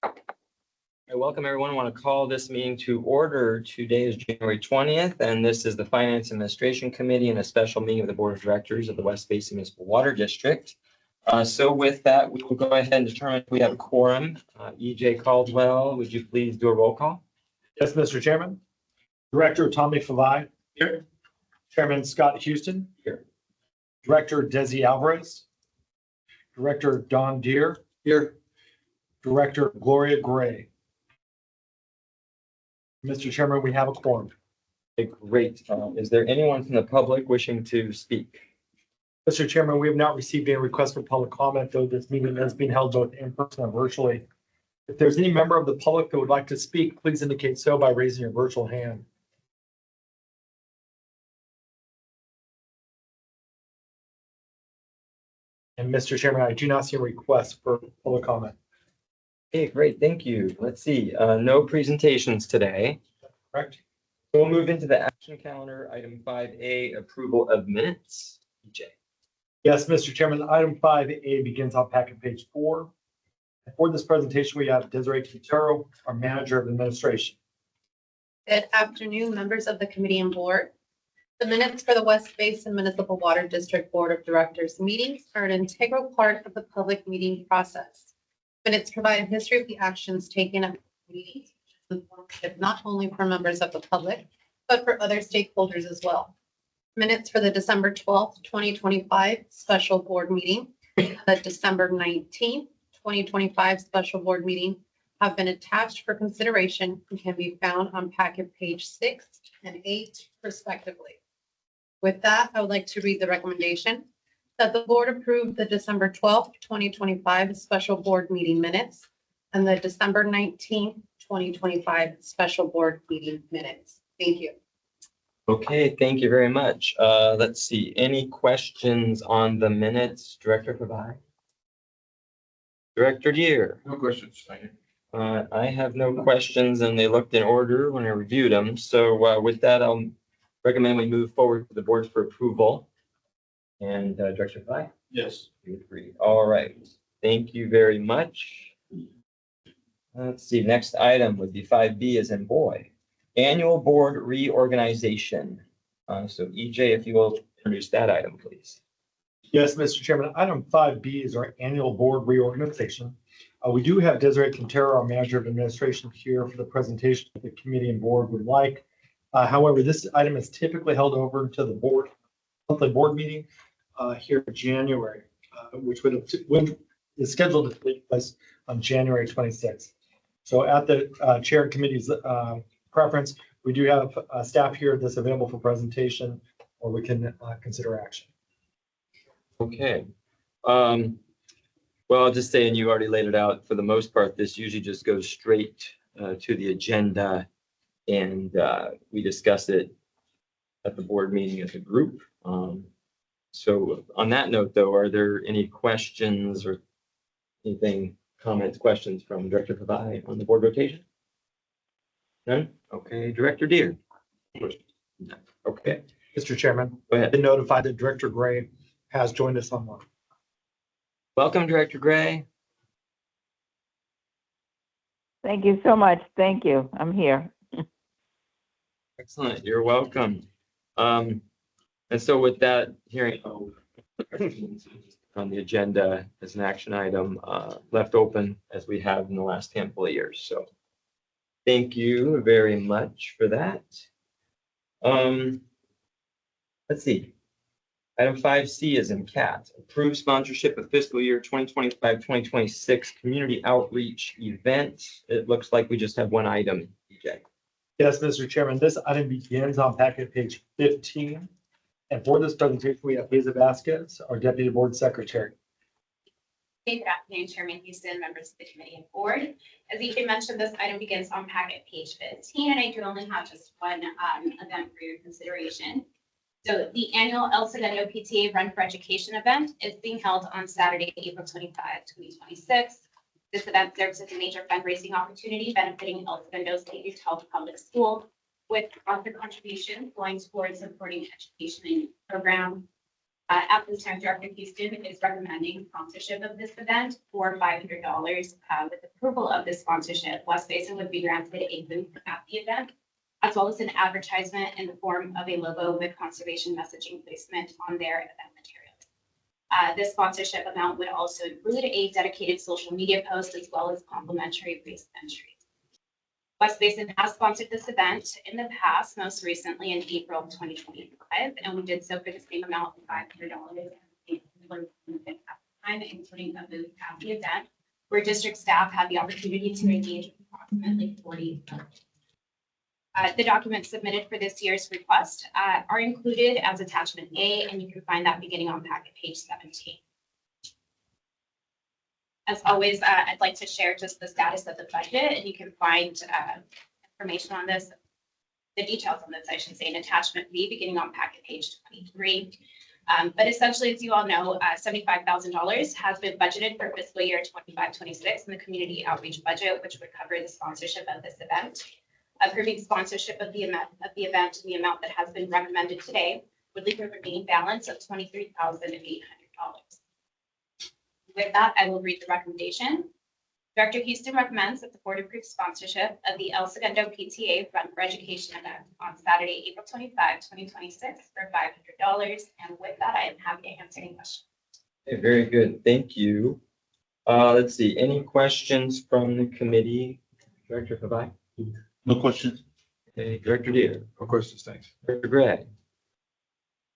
Welcome everyone. I want to call this meeting to order. Today is January 20th, and this is the Finance Administration Committee and a special meeting of the Board of Directors of the West Basin Municipal Water District. So with that, we will go ahead and determine if we have a quorum. EJ Caldwell, would you please do a roll call? Yes, Mr. Chairman. Director Tommy Favai. Here. Chairman Scott Houston. Here. Director Desi Alvarez. Director Don Deere. Here. Director Gloria Gray. Mr. Chairman, we have a quorum. Great. Is there anyone from the public wishing to speak? Mr. Chairman, we have not received any requests for public comment, though this meeting has been held both in person and virtually. If there's any member of the public that would like to speak, please indicate so by raising your virtual hand. And Mr. Chairman, I do not see a request for public comment. Okay, great. Thank you. Let's see. No presentations today. Correct? We'll move into the action calendar. Item 5A, approval of minutes. EJ. Yes, Mr. Chairman, item 5A begins on packet page 4. And for this presentation, we have Desiree Quintero, our manager of administration. Good afternoon, members of the committee and board. The minutes for the West Basin Municipal Water District Board of Directors meetings are an integral part of the public meeting process. Minutes provide a history of the actions taken at meetings, informative not only for members of the public, but for other stakeholders as well. Minutes for the December 12th, 2025 special board meeting, and the December 19th, 2025 special board meeting have been attached for consideration and can be found on packet page 6 and 8 respectively. With that, I would like to read the recommendation that the board approve the December 12th, 2025 special board meeting minutes and the December 19th, 2025 special board meeting minutes. Thank you. Okay, thank you very much. Let's see, any questions on the minutes? Director Favai? Director Deere? No questions. I have no questions and they looked in order when I reviewed them. So with that, I'll recommend we move forward to the board for approval. And Director Favai? Yes. You agree. All right. Thank you very much. Let's see, next item would be 5B as in boy. Annual board reorganization. So EJ, if you will introduce that item, please. Yes, Mr. Chairman, item 5B is our annual board reorganization. We do have Desiree Quintero, our manager of administration, here for the presentation that the committee and board would like. However, this item is typically held over to the board, monthly board meeting here in January, which is scheduled to take place on January 26th. So at the chair and committee's preference, we do have staff here that's available for presentation, or we can consider action. Okay. Well, I'll just say, and you already laid it out, for the most part, this usually just goes straight to the agenda and we discuss it at the board meeting as a group. So on that note, though, are there any questions or anything, comments, questions from Director Favai on the board rotation? None? Okay, Director Deere? No. Okay, Mr. Chairman, go I've ahead. been notified that Director Gray has joined us online. Welcome, Director Gray. Thank you so much. Thank you. I'm here. Excellent, you're welcome. And so with that hearing on the agenda as an action item left open as we have in the last handful of years. So thank you very much for that. Let's see. Item 5C is in CAT. Approve sponsorship of fiscal year 2025-2026 community outreach event. It looks like we just have one item, EJ. Yes, Mr. Chairman, this item begins on packet page 15. And for this presentation, we have Lisa Vasquez, our Deputy Board Secretary. Good afternoon, Chairman Houston, members of the committee and board. As you mentioned, this item begins on packet page 15, and I do only have just one event for your consideration. So the annual El Segundo PTA Run for Education event is being held on Saturday, April 25, 2026. This event serves as a major fundraising opportunity benefiting El Segundo State Utah Public School, with author contributions going towards supporting education and program. At this time, Director Houston is recommending sponsorship of this event for $500. With approval of this sponsorship, West Basin would be granted a booth at the event, as well as an advertisement in the form of a logo with conservation messaging placement on their event materials. This sponsorship amount would also include a dedicated social media post as well as complimentary race entry. West Basin has sponsored this event in the past, most recently in April of 2025, and we did so for the same amount of $500 time, including a booth at the event, where district staff had the opportunity to engage with approximately 40 members. The documents submitted for this year's request are included as attachment A, and you can find that beginning on packet page 17. As always, I'd like to share just the status of the budget, and you can find information on this, the details on this, I should say, in attachment B, beginning on packet page 23. But essentially, as you all know, $75,000 has been budgeted for fiscal year 25-26 in the community outreach budget, which would cover the sponsorship of this event. Approving sponsorship of the event and the amount that has been recommended today would leave a remaining balance of $23,800. With that, I will read the recommendation. Director Houston recommends that the board approve sponsorship of the El Segundo PTA Run for Education event on Saturday, April 25, 2026 for $500. And with that, I am happy to answer any questions. Okay, very good. Thank you. Let's see, any questions from the committee? Director Kavai? No questions. Okay, Director Deere? No questions, thanks. Director Gray?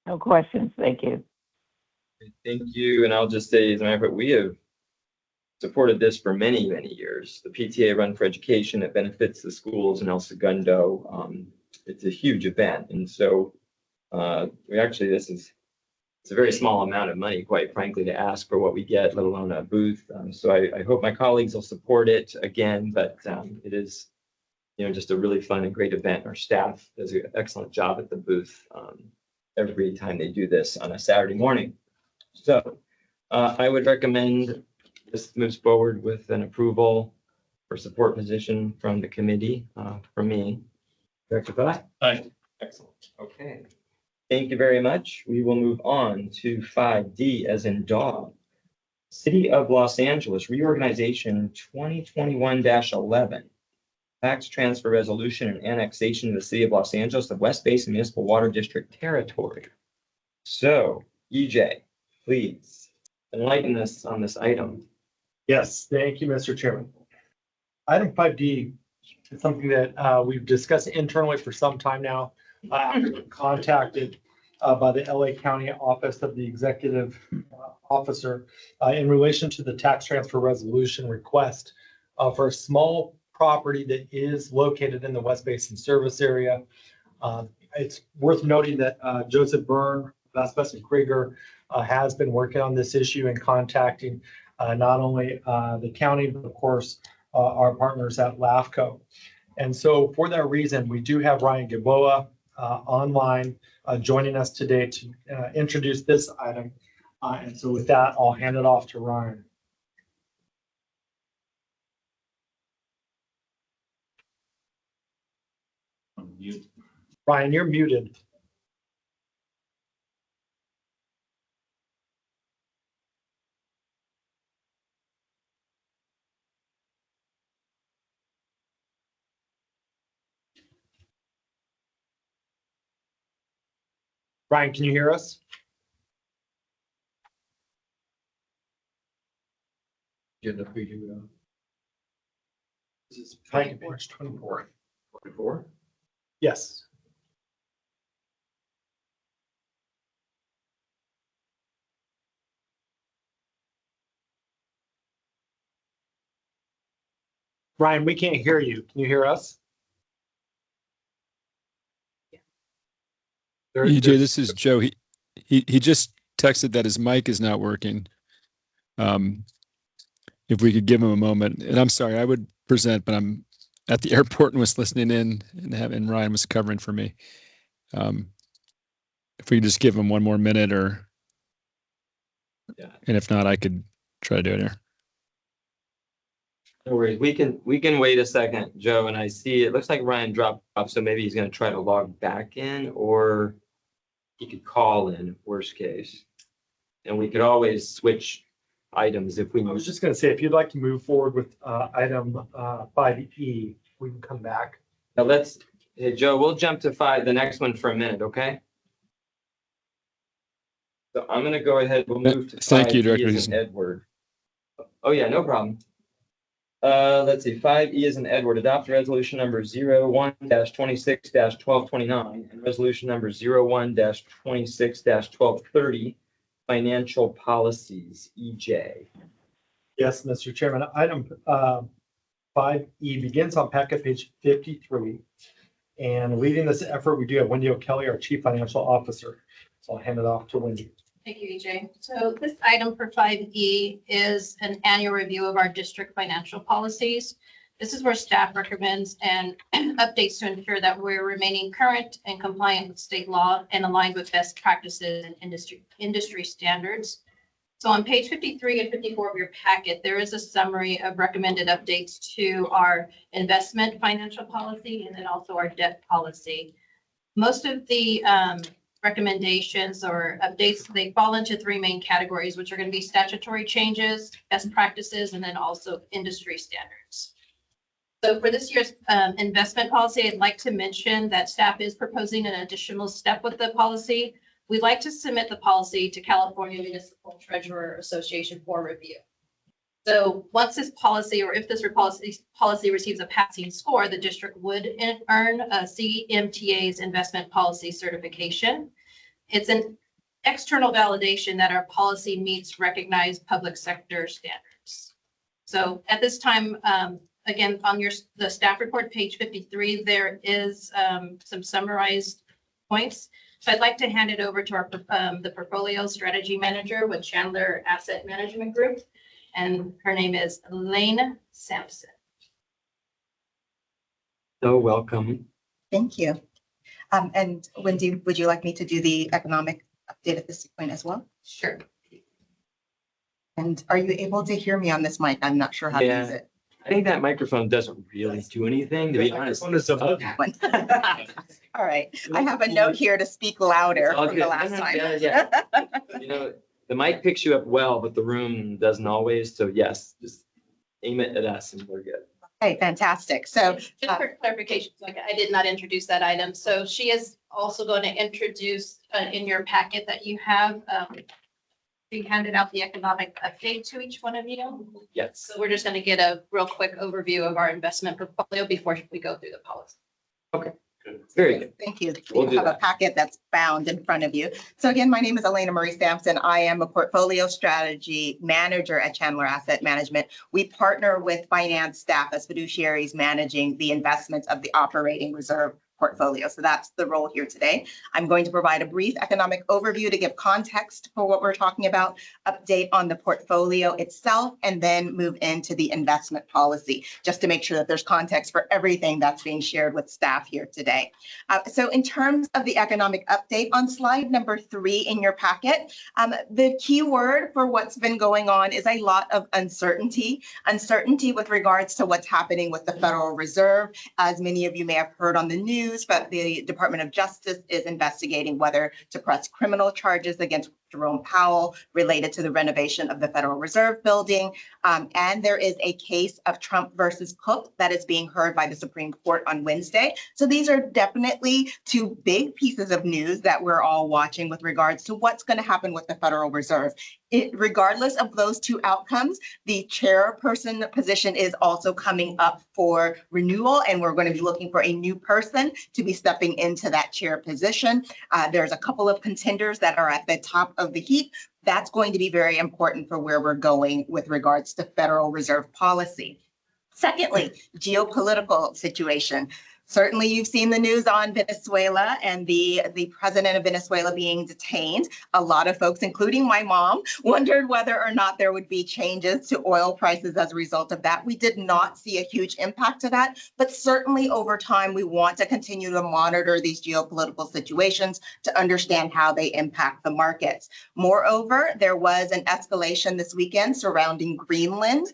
No questions, thank you. Thank you. And I'll just say, as a matter of fact, we have supported this for many, many years. The PTA Run for Education that benefits the schools in El Segundo. It's a huge event. And so it's a very small amount of money, quite frankly, to ask for what we get, let alone a booth. So I hope my colleagues will support it again, but it is, just a really fun and great event. Our staff does an excellent job at the booth every time they do this on a Saturday morning. So I would recommend this moves forward with an approval or support position from the committee, from me. Director Fry? Aye. Excellent. Okay. Thank you very much. We will move on to 5D as in dog. City of Los Angeles Reorganization 2021-11. Tax transfer resolution and annexation to the City of Los Angeles of West Basin Municipal Water District territory. So, EJ, please enlighten us on this item. Yes, thank you, Mr. Chairman. Item 5D is something that we've discussed internally for some time now. Contacted by the LA County Office of the Executive Officer in relation to the tax transfer resolution request for a small property that is located in the West Basin service area. It's worth noting that Joseph Byrne, Vasquez and Krieger has been working on this issue and contacting not only the county, but of course, our partners at LAFCO. And so for that reason, we do have Ryan Gilboa online joining us today to introduce this item. And so with that, I'll hand it off to Ryan. Ryan, you're muted. Ryan, can you hear us? Get the preview. This is page 24. 24. Yes. Ryan, we can't hear you. Can you hear us? EJ, this is Joe. He just texted that his mic is not working. If we could give him a moment, and I'm sorry, I would present, but I'm at the airport and was listening in, and Ryan was covering for me. If we could just give him one more minute, and if not, I could try to do it here. No worries. We can wait a second, Joe, and I see it looks like Ryan dropped off, so maybe he's going to try to log back in, or he could call in, worst case. And we could always switch items if we. I was just gonna say, if you'd like to move forward with item 5E, we can come back. Now hey, Joe, we'll jump to the next one for a minute, okay? So I'm gonna go ahead, we'll move to. Thank you, 5E Director as in Houston. Edward. Oh, yeah, no problem. Let's see, 5E is in Edward, adopt resolution number 01-26-1229 and resolution number 01-26-1230, financial policies, EJ. Yes, Mr. Chairman, item 5E begins on packet page 53. And leading this effort, we do have Wendy O'Kelly, our Chief Financial Officer. So I'll hand it off to Wendy. Thank you, EJ. So this item for 5E is an annual review of our district financial policies. This is where staff recommends and updates to ensure that we're remaining current and compliant with state law and aligned with best practices and industry standards. So on page 53 and 54 of your packet, there is a summary of recommended updates to our investment financial policy and then also our debt policy. Most of the recommendations or updates, they fall into three main categories, which are going to be statutory changes, best practices, and then also industry standards. So for this year's investment policy, I'd like to mention that staff is proposing an additional step with the policy. We'd like to submit the policy to California Municipal Treasurer Association for review. So once this policy, or if this policy receives a passing score, the district would earn a CMTA's investment policy certification. It's an external validation that our policy meets recognized public sector standards. So at this time, again, on the staff report, page 53, there is some summarized points. So I'd like to hand it over to the portfolio strategy manager with Chandler Asset Management Group. And her name is Elaine Sampson. So welcome. Thank you. And Wendy, would you like me to do the economic update at this point as well? Sure. And are you able to hear me on this mic? I'm not sure how to Yeah. use it. I think that microphone doesn't really do anything, to be honest. Microphone is above That one. All right. I have a note here to speak louder It's all from the good. last time. Yeah. You know, the mic picks you up well, but the room doesn't always. So yes, just aim it at us and we're good. Okay, fantastic. So Just for clarification, so I did not introduce that item. So she is also going to introduce in your packet that you have, she handed out the economic update to each one of you. Yes. So we're just going to get a real quick overview of our investment portfolio before we go through the policy. Very good. thank you. We'll You do have a that. packet that's bound in front of you. So again, my name is Elena Marie Sampson. I am a portfolio strategy manager at Chandler Asset Management. We partner with finance staff as fiduciaries managing the investments of the operating reserve portfolio. So that's the role here today. I'm going to provide a brief economic overview to give context for what we're talking about, update on the portfolio itself, and then move into the investment policy, just to make sure that there's context for everything that's being shared with staff here today. So in terms of the economic update on slide number 3 in your packet, the key word for what's been going on is a lot of uncertainty with regards to what's happening with the Federal Reserve. As many of you may have heard on the news, but the Department of Justice is investigating whether to press criminal charges against Jerome Powell related to the renovation of the Federal Reserve building. And there is a case of Trump versus Cook that is being heard by the Supreme Court on Wednesday. So these are definitely two big pieces of news that we're all watching with regards to what's going to happen with the Federal Reserve. Regardless of those two outcomes, the chairperson position is also coming up for renewal, and we're going to be looking for a new person to be stepping into that chair position. There's a couple of contenders that are at the top of the heap. That's going to be very important for where we're going with regards to Federal Reserve policy. Secondly, geopolitical situation. Certainly, you've seen the news on Venezuela and the president of Venezuela being detained. A lot of folks, including my mom, wondered whether or not there would be changes to oil prices as a result of that. We did not see a huge impact to that, but certainly over time, we want to continue to monitor these geopolitical situations to understand how they impact the markets. Moreover, there was an escalation this weekend surrounding Greenland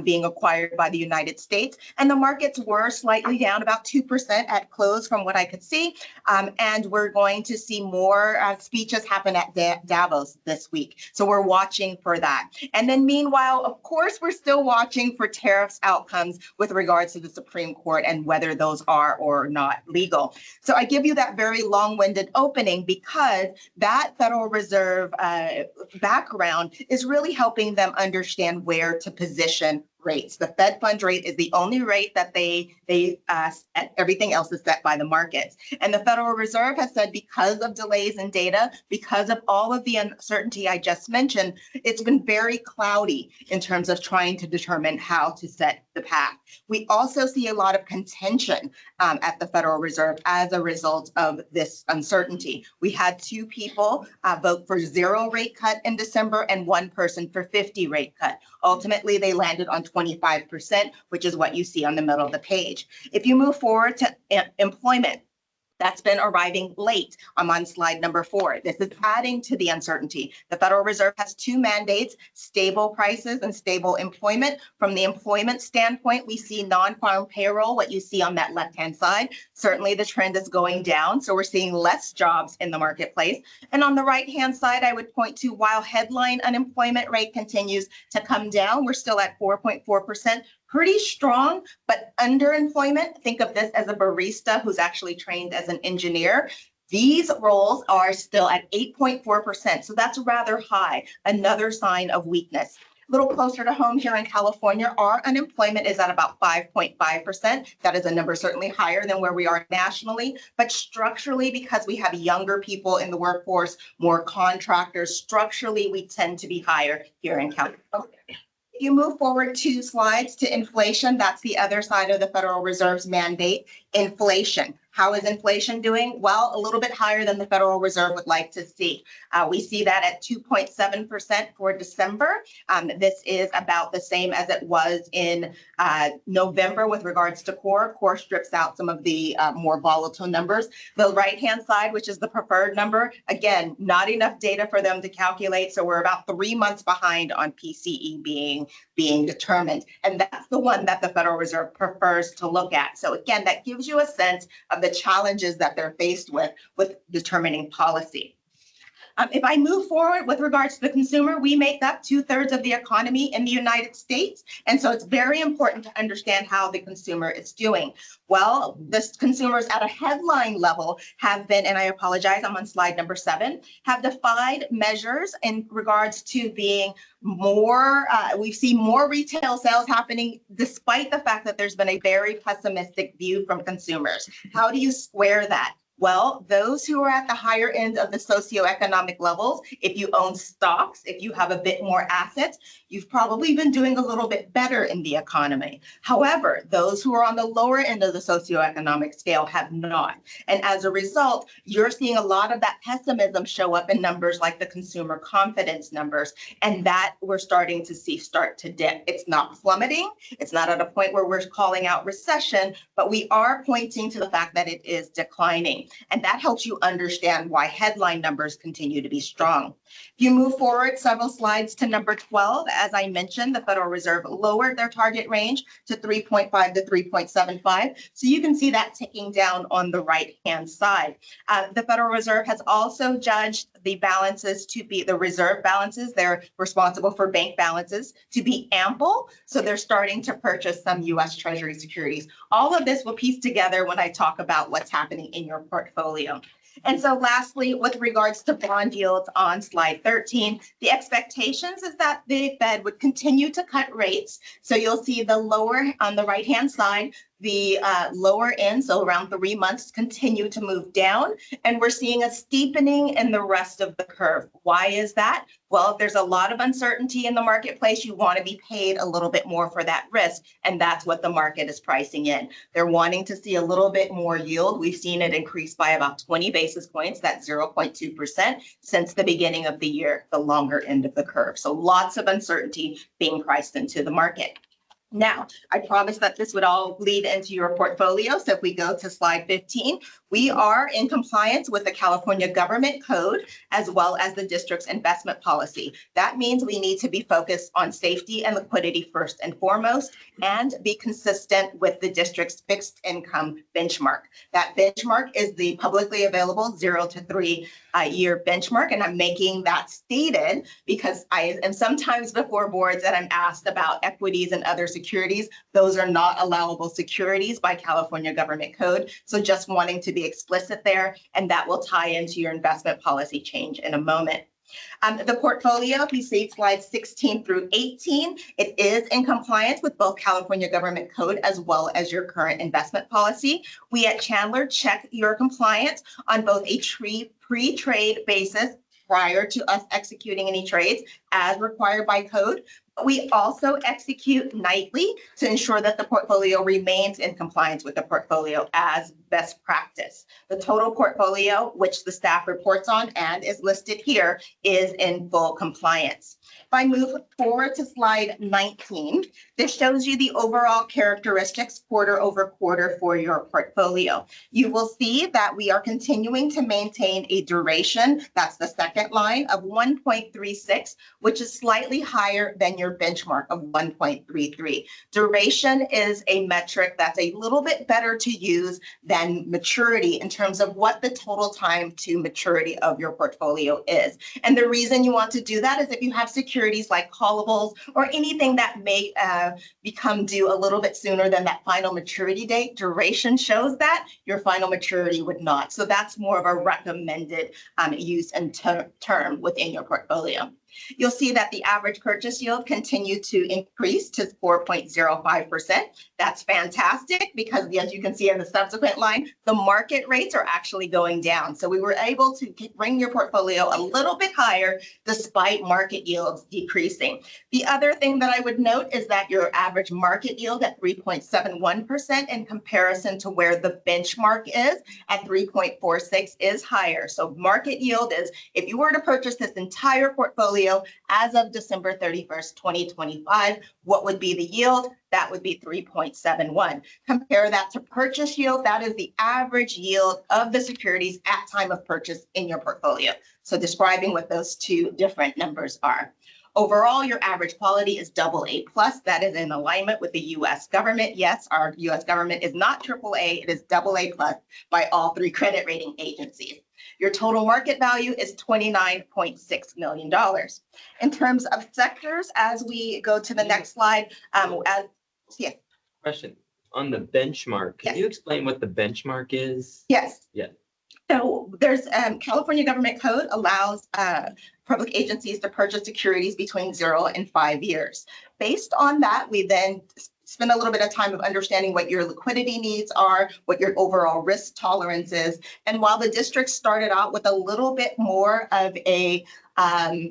being acquired by the United States, and the markets were slightly down about 2% at close from what I could see. And we're going to see more speeches happen at Davos this week. So we're watching for that. And then meanwhile, of course, we're still watching for tariffs outcomes with regards to the Supreme Court and whether those are or not legal. So I give you that very long-winded opening because that Federal Reserve background is really helping them understand where to position rates. The Fed funds rate is the only rate that everything else is set by the markets. And the Federal Reserve has said because of delays in data, because of all of the uncertainty I just mentioned, it's been very cloudy in terms of trying to determine how to set the path. We also see a lot of contention at the Federal Reserve as a result of this uncertainty. We had 2 people vote for 0 rate cut in December and 1 person for 50 rate cut. Ultimately, they landed on 25%, which is what you see on the middle of the page. If you move forward to employment, that's been arriving late. I'm on slide number 4. This is adding to the uncertainty. The Federal Reserve has 2 mandates, stable prices and stable employment. From the employment standpoint, we see non-farm payroll, what you see on that left-hand side. Certainly the trend is going down, so we're seeing less jobs in the marketplace. And on the right-hand side, I would point to while headline unemployment rate continues to come down, we're still at 4.4%. Pretty strong, but underemployment, think of this as a barista who's actually trained as an engineer. These roles are still at 8.4%, so that's rather high, another sign of weakness. A little closer to home here in California, our unemployment is at about 5.5%. That is a number certainly higher than where we are nationally, but structurally, because we have younger people in the workforce, more contractors, structurally, we tend to be higher here in California. If you move forward 2 slides to inflation, that's the other side of the Federal Reserve's mandate, inflation. How is inflation doing? Well, a little bit higher than the Federal Reserve would like to see. We see that at 2.7% for December. This is about the same as it was in November with regards to core. Core strips out some of the more volatile numbers. The right-hand side, which is the preferred number, again, not enough data for them to calculate. So we're about 3 months behind on PCE being determined. And that's the one that the Federal Reserve prefers to look at. So again, that gives you a sense of the challenges that they're faced with determining policy. If I move forward with regards to the consumer, we make up 2/3 of the economy in the United States. And so it's very important to understand how the consumer is doing. Well, the consumers at a headline level have been, and I apologize, I'm on slide number 7, have defied measures in regards to being more, we've seen more retail sales happening despite the fact that there's been a very pessimistic view from consumers. How do you square that? Well, those who are at the higher end of the socioeconomic levels, if you own stocks, if you have a bit more assets, you've probably been doing a little bit better in the economy. However, those who are on the lower end of the socioeconomic scale have not. And as a result, you're seeing a lot of that pessimism show up in numbers like the consumer confidence numbers. And that we're starting to see start to dip. It's not plummeting. It's not at a point where we're calling out recession, but we are pointing to the fact that it is declining. And that helps you understand why headline numbers continue to be strong. If you move forward several slides to number 12, as I mentioned, the Federal Reserve lowered their target range to 3.5 to 3.75. So you can see that ticking down on the right-hand side. The Federal Reserve has also judged the balances to be the reserve balances. They're responsible for bank balances to be ample. So they're starting to purchase some U.S. Treasury securities. All of this will piece together when I talk about what's happening in your portfolio. And so lastly, with regards to bond yields on slide 13, the expectations is that the Fed would continue to cut rates. So you'll see the lower on the right-hand side, the lower end, so around 3 months, continue to move down. And we're seeing a steepening in the rest of the curve. Why is that? Well, if there's a lot of uncertainty in the marketplace, you want to be paid a little bit more for that risk. And that's what the market is pricing in. They're wanting to see a little bit more yield. We've seen it increase by about 20 basis points, that's 0.2% since the beginning of the year, the longer end of the curve. So lots of uncertainty being priced into the market. Now, I promised that this would all lead into your portfolio. So if we go to slide 15, we are in compliance with the California Government Code as well as the district's investment policy. That means we need to be focused on safety and liquidity first and foremost, and be consistent with the district's fixed income benchmark. That benchmark is the publicly available 0 to 3 year benchmark. And I'm making that stated because I am sometimes before boards and I'm asked about equities and other securities. Those are not allowable securities by California Government Code. So just wanting to be explicit there, and that will tie into your investment policy change in a moment. The portfolio, if you see slides 16 through 18, it is in compliance with both California Government Code as well as your current investment policy. We at Chandler check your compliance on both a pre-trade basis prior to us executing any trades as required by code. We also execute nightly to ensure that the portfolio remains in compliance with the portfolio as best practice. The total portfolio, which the staff reports on and is listed here, is in full compliance. If I move forward to slide 19, this shows you the overall characteristics quarter over quarter for your portfolio. You will see that we are continuing to maintain a duration, that's the second line, of 1.36, which is slightly higher than your benchmark of 1.33. Duration is a metric that's a little bit better to use than maturity in terms of what the total time to maturity of your portfolio is. And the reason you want to do that is if you have securities like callables or anything that may become due a little bit sooner than that final maturity date, duration shows that your final maturity would not. So that's more of a recommended use and term within your portfolio. You'll see that the average purchase yield continued to increase to 4.05%. That's fantastic because, as you can see in the subsequent line, the market rates are actually going down. So we were able to bring your portfolio a little bit higher despite market yields decreasing. The other thing that I would note is that your average market yield at 3.71% in comparison to where the benchmark is at 3.46 is higher. So market yield is, if you were to purchase this entire portfolio as of December 31st, 2025, what would be the yield? That would be 3.71. Compare that to purchase yield. That is the average yield of the securities at time of purchase in your portfolio. So describing what those two different numbers are. Overall, your average quality is AA+. That is in alignment with the U.S. government. Yes, our U.S. government is not AAA. It is AA+ by all three credit rating agencies. Your total market value is $29.6 million. In terms of sectors, as we go to the next slide, Question, on the benchmark, can Yes. you explain what the benchmark is? Yes. Yeah. So there's California Government Code allows public agencies to purchase securities between 0 and 5 years. Based on that, we then spend a little bit of time of understanding what your liquidity needs are, what your overall risk tolerance is. And while the district started out with a little bit more of a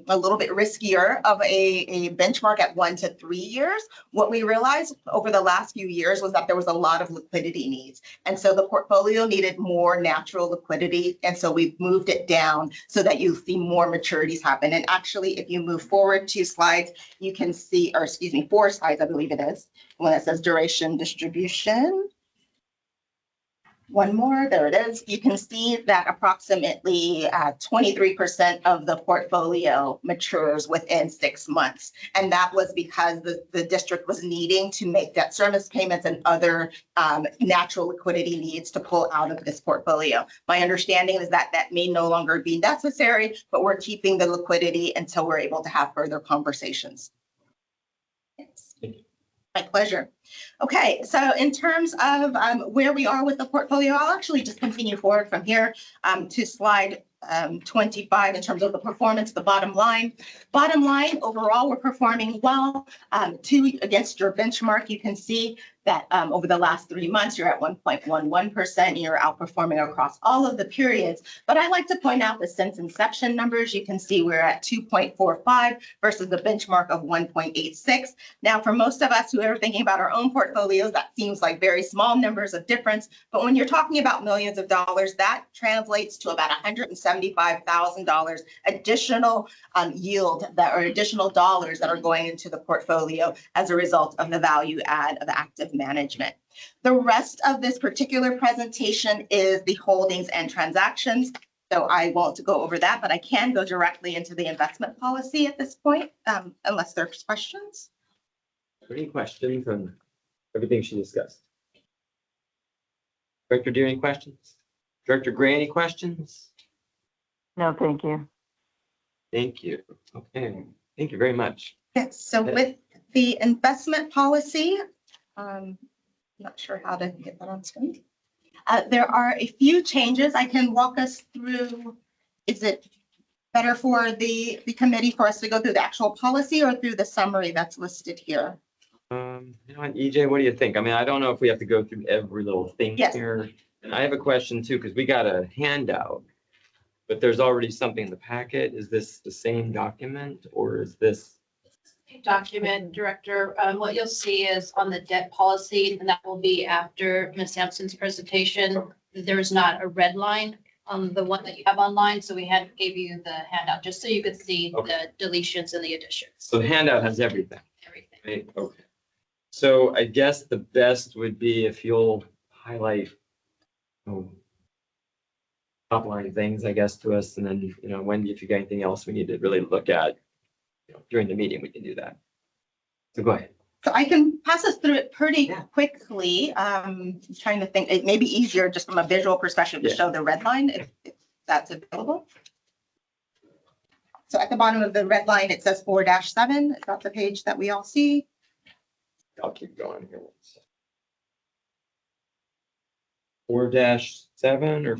little bit riskier of a benchmark at 1 to 3 years, what we realized over the last few years was that there was a lot of liquidity needs. And so the portfolio needed more natural liquidity. And so we've moved it down so that you see more maturities happen. And actually, if you move forward 2 slides, you can see, or excuse me, 4 slides, I believe it is, when it says duration distribution. One more, there it is. You can see that approximately 23% of the portfolio matures within 6 months. And that was because the district was needing to make debt service payments and other natural liquidity needs to pull out of this portfolio. My understanding is that that may no longer be necessary, but we're keeping the liquidity until we're able to have further conversations. Yes. My pleasure. Okay, so in terms of where we are with the portfolio, I'll actually just continue forward from here to slide 25 in terms of the performance, the bottom line. Bottom line, overall, we're performing well against your benchmark. You can see that over the last 3 months, you're at 1.11%. You're outperforming across all of the periods. But I like to point out the since inception numbers. You can see we're at 2.45 versus the benchmark of 1.86. Now, for most of us who are thinking about our own portfolios, that seems like very small numbers of difference. But when you're talking about millions of dollars, that translates to about $175,000 additional yield that or additional dollars that are going into the portfolio as a result of the value add of active management. The rest of this particular presentation is the holdings and transactions. So I won't go over that, but I can go directly into the investment policy at this point, unless there's questions. Any questions on everything she discussed? Director Deere, any questions? Director Gray, any questions? No, thank you. Thank you. Okay, thank you very much. Yes, so with the investment policy, not sure how to get that on screen. There are a few changes I can walk us through. Is it better for the committee for us to go through the actual policy or through the summary that's listed here? You know what, EJ, what do you think? I mean, I don't know if we have to go through every little thing Yes. here. And I have a question too, because we got a handout, but there's already something in the packet. Is this the same document or is this? Document, Director, what you'll see is on the debt policy, and that will be after Ms. Sampson's presentation. There's not a red line on the one that you have online, so we had gave you the handout just so you could see Okay. the deletions and the additions, So the handout has everything, everything. right? Okay. So I guess the best would be if you'll highlight top line things, I guess, to us. And then, you know, Wendy, if you got anything else we need to really look at, you know, during the meeting, we can do that. So go ahead. So I can pass us through it pretty Yeah. quickly. Trying to think, it may be easier just from a visual perspective to Yeah. show the red line if that's available. So at the bottom of the red line, it says 4-7. Is that the page that we all see? I'll keep going here. 4-7 or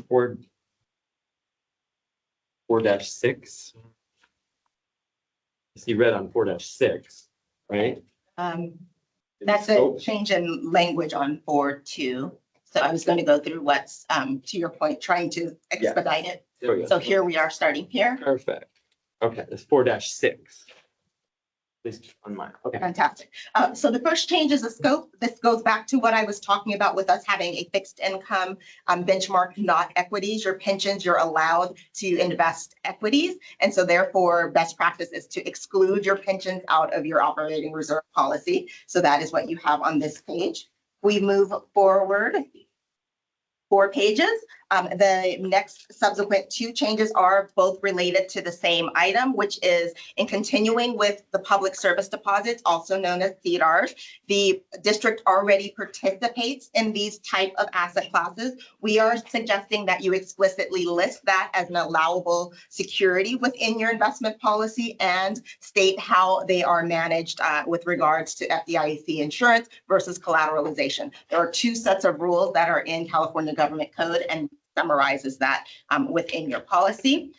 4-6. I see red on 4-6, right? That's a change in language on 4.2. So I was going to go through what's, to your point, trying to expedite it. There we go. So here we are starting here. Perfect. Okay, it's 4-6. At least on mine. Okay. Fantastic. So the first change is the scope. This goes back to what I was talking about with us having a fixed income benchmark, not equities. Your pensions, you're allowed to invest equities. And so therefore, best practice is to exclude your pensions out of your operating reserve policy. So that is what you have on this page. We move forward 4 pages. The next subsequent 2 changes are both related to the same item, which is in continuing with the public service deposits, also known as CDARS. The district already participates in these type of asset classes. We are suggesting that you explicitly list that as an allowable security within your investment policy and state how they are managed with regards to FDIC insurance versus collateralization. There are 2 sets of rules that are in California Government Code and summarizes that within your policy.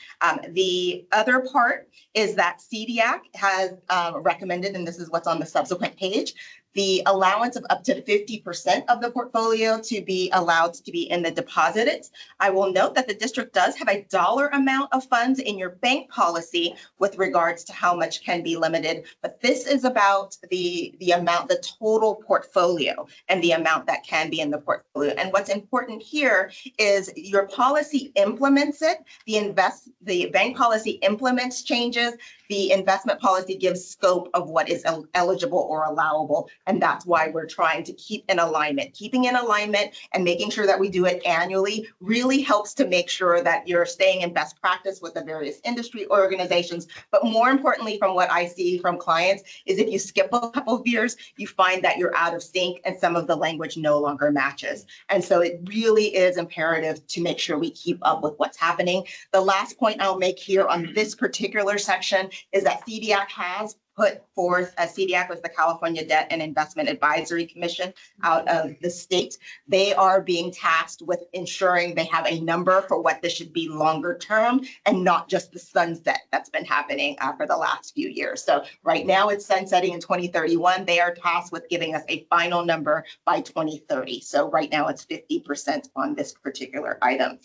The other part is that CDIAC has recommended, and this is what's on the subsequent page, the allowance of up to 50% of the portfolio to be allowed to be in the deposits. I will note that the district does have a dollar amount of funds in your bank policy with regards to how much can be limited, but this is about the amount, the total portfolio and the amount that can be in the portfolio. And what's important here is your policy implements it. The bank policy implements changes. The investment policy gives scope of what is eligible or allowable. And that's why we're trying to keep in alignment. Keeping in alignment and making sure that we do it annually really helps to make sure that you're staying in best practice with the various industry organizations. But more importantly, from what I see from clients, is if you skip a couple of years, you find that you're out of sync and some of the language no longer matches. And so it really is imperative to make sure we keep up with what's happening. The last point I'll make here on this particular section is that CDIAC has put forth a CDAC, was the California Debt and Investment Advisory Commission out of the state. They are being tasked with ensuring they have a number for what this should be longer term and not just the sunset that's been happening for the last few years. So right now it's sunsetting in 2031. They are tasked with giving us a final number by 2030. So right now it's 50% on this particular item.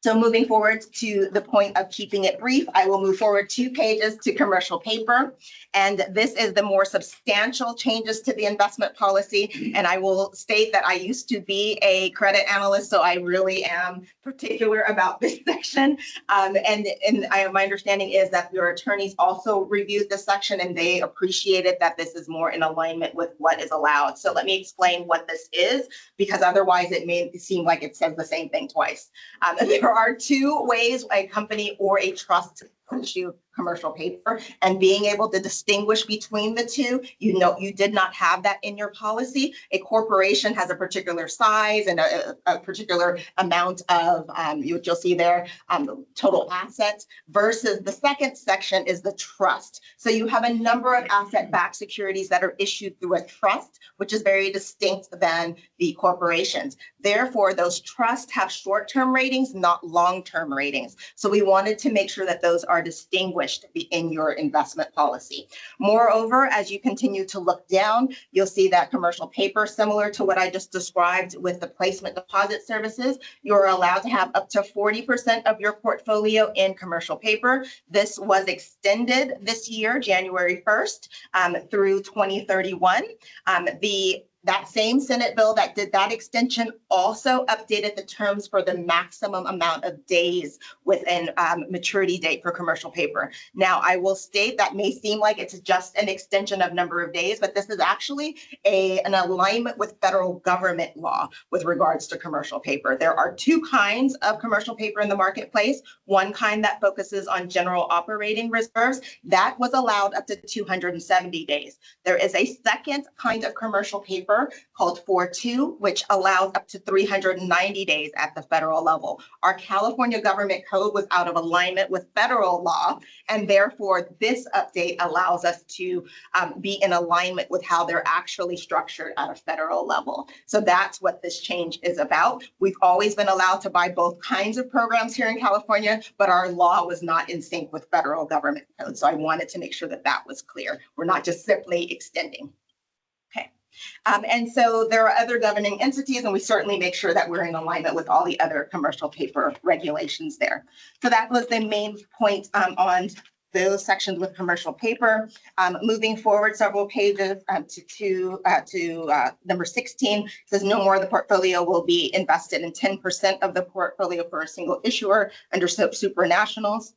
So moving forward to the point of keeping it brief, I will move forward 2 pages to commercial paper. And this is the more substantial changes to the investment policy. And I will state that I used to be a credit analyst, so I really am particular about this section. My understanding is that your attorneys also reviewed this section and they appreciated that this is more in alignment with what is allowed. So let me explain what this is, because otherwise it may seem like it says the same thing twice. There are 2 ways a company or a trust can issue commercial paper, and being able to distinguish between the 2, you did not have that in your policy. A corporation has a particular size and a particular amount of, you'll see there, total assets, versus the second section is the trust. So you have a number of asset-backed securities that are issued through a trust, which is very distinct than the corporations. Therefore, those trusts have short-term ratings, not long-term ratings. So we wanted to make sure that those are distinguished in your investment policy. Moreover, as you continue to look down, you'll see that commercial paper, similar to what I just described with the placement deposit services, you're allowed to have up to 40% of your portfolio in commercial paper. This was extended this year, January 1st, through 2031. That same Senate bill that did that extension also updated the terms for the maximum amount of days within maturity date for commercial paper. Now, I will state that may seem like it's just an extension of number of days, but this is actually an alignment with federal government law with regards to commercial paper. There are 2 kinds of commercial paper in the marketplace. One kind that focuses on general operating reserves, that was allowed up to 270 days. There is a second kind of commercial paper called 4.2, which allows up to 390 days at the federal level. Our California government code was out of alignment with federal law, and therefore this update allows us to be in alignment with how they're actually structured at a federal level. So that's what this change is about. We've always been allowed to buy both kinds of programs here in California, but our law was not in sync with federal government code. So I wanted to make sure that that was clear. We're not just simply extending. And so there are other governing entities, and we certainly make sure that we're in alignment with all the other commercial paper regulations there. So that was the main point on those sections with commercial paper. Moving forward several pages to number 16, says no more of the portfolio will be invested in 10% of the portfolio for a single issuer under supranationals.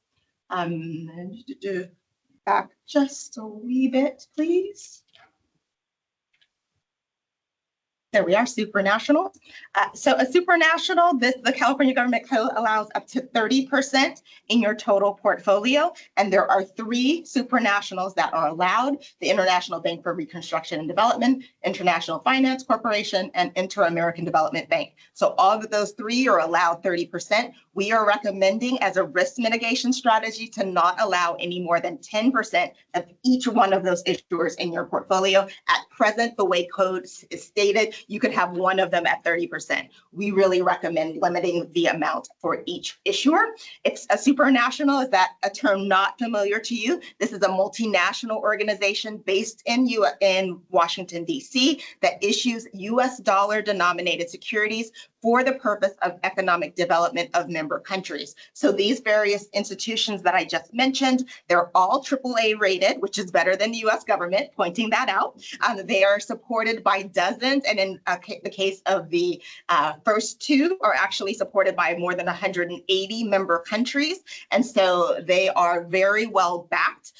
Back just a wee bit, please. There we are, supranational. So a supranational, the California government code allows up to 30% in your total portfolio. And there are 3 supranationals that are allowed: the International Bank for Reconstruction and Development, International Finance Corporation, and Inter-American Development Bank. So all of those 3 are allowed 30%. We are recommending as a risk mitigation strategy to not allow any more than 10% of each one of those issuers in your portfolio. At present, the way code is stated, you could have one of them at 30%. We really recommend limiting the amount for each issuer. It's a supranational. Is that a term not familiar to you? This is a multinational organization based in Washington, D.C. that issues U.S. dollar denominated securities for the purpose of economic development of member countries. So these various institutions that I just mentioned, they're all AAA rated, which is better than the US government, pointing that out. They are supported by dozens, and in the case of the first 2 are actually supported by more than 180 member countries. And so they are very well backed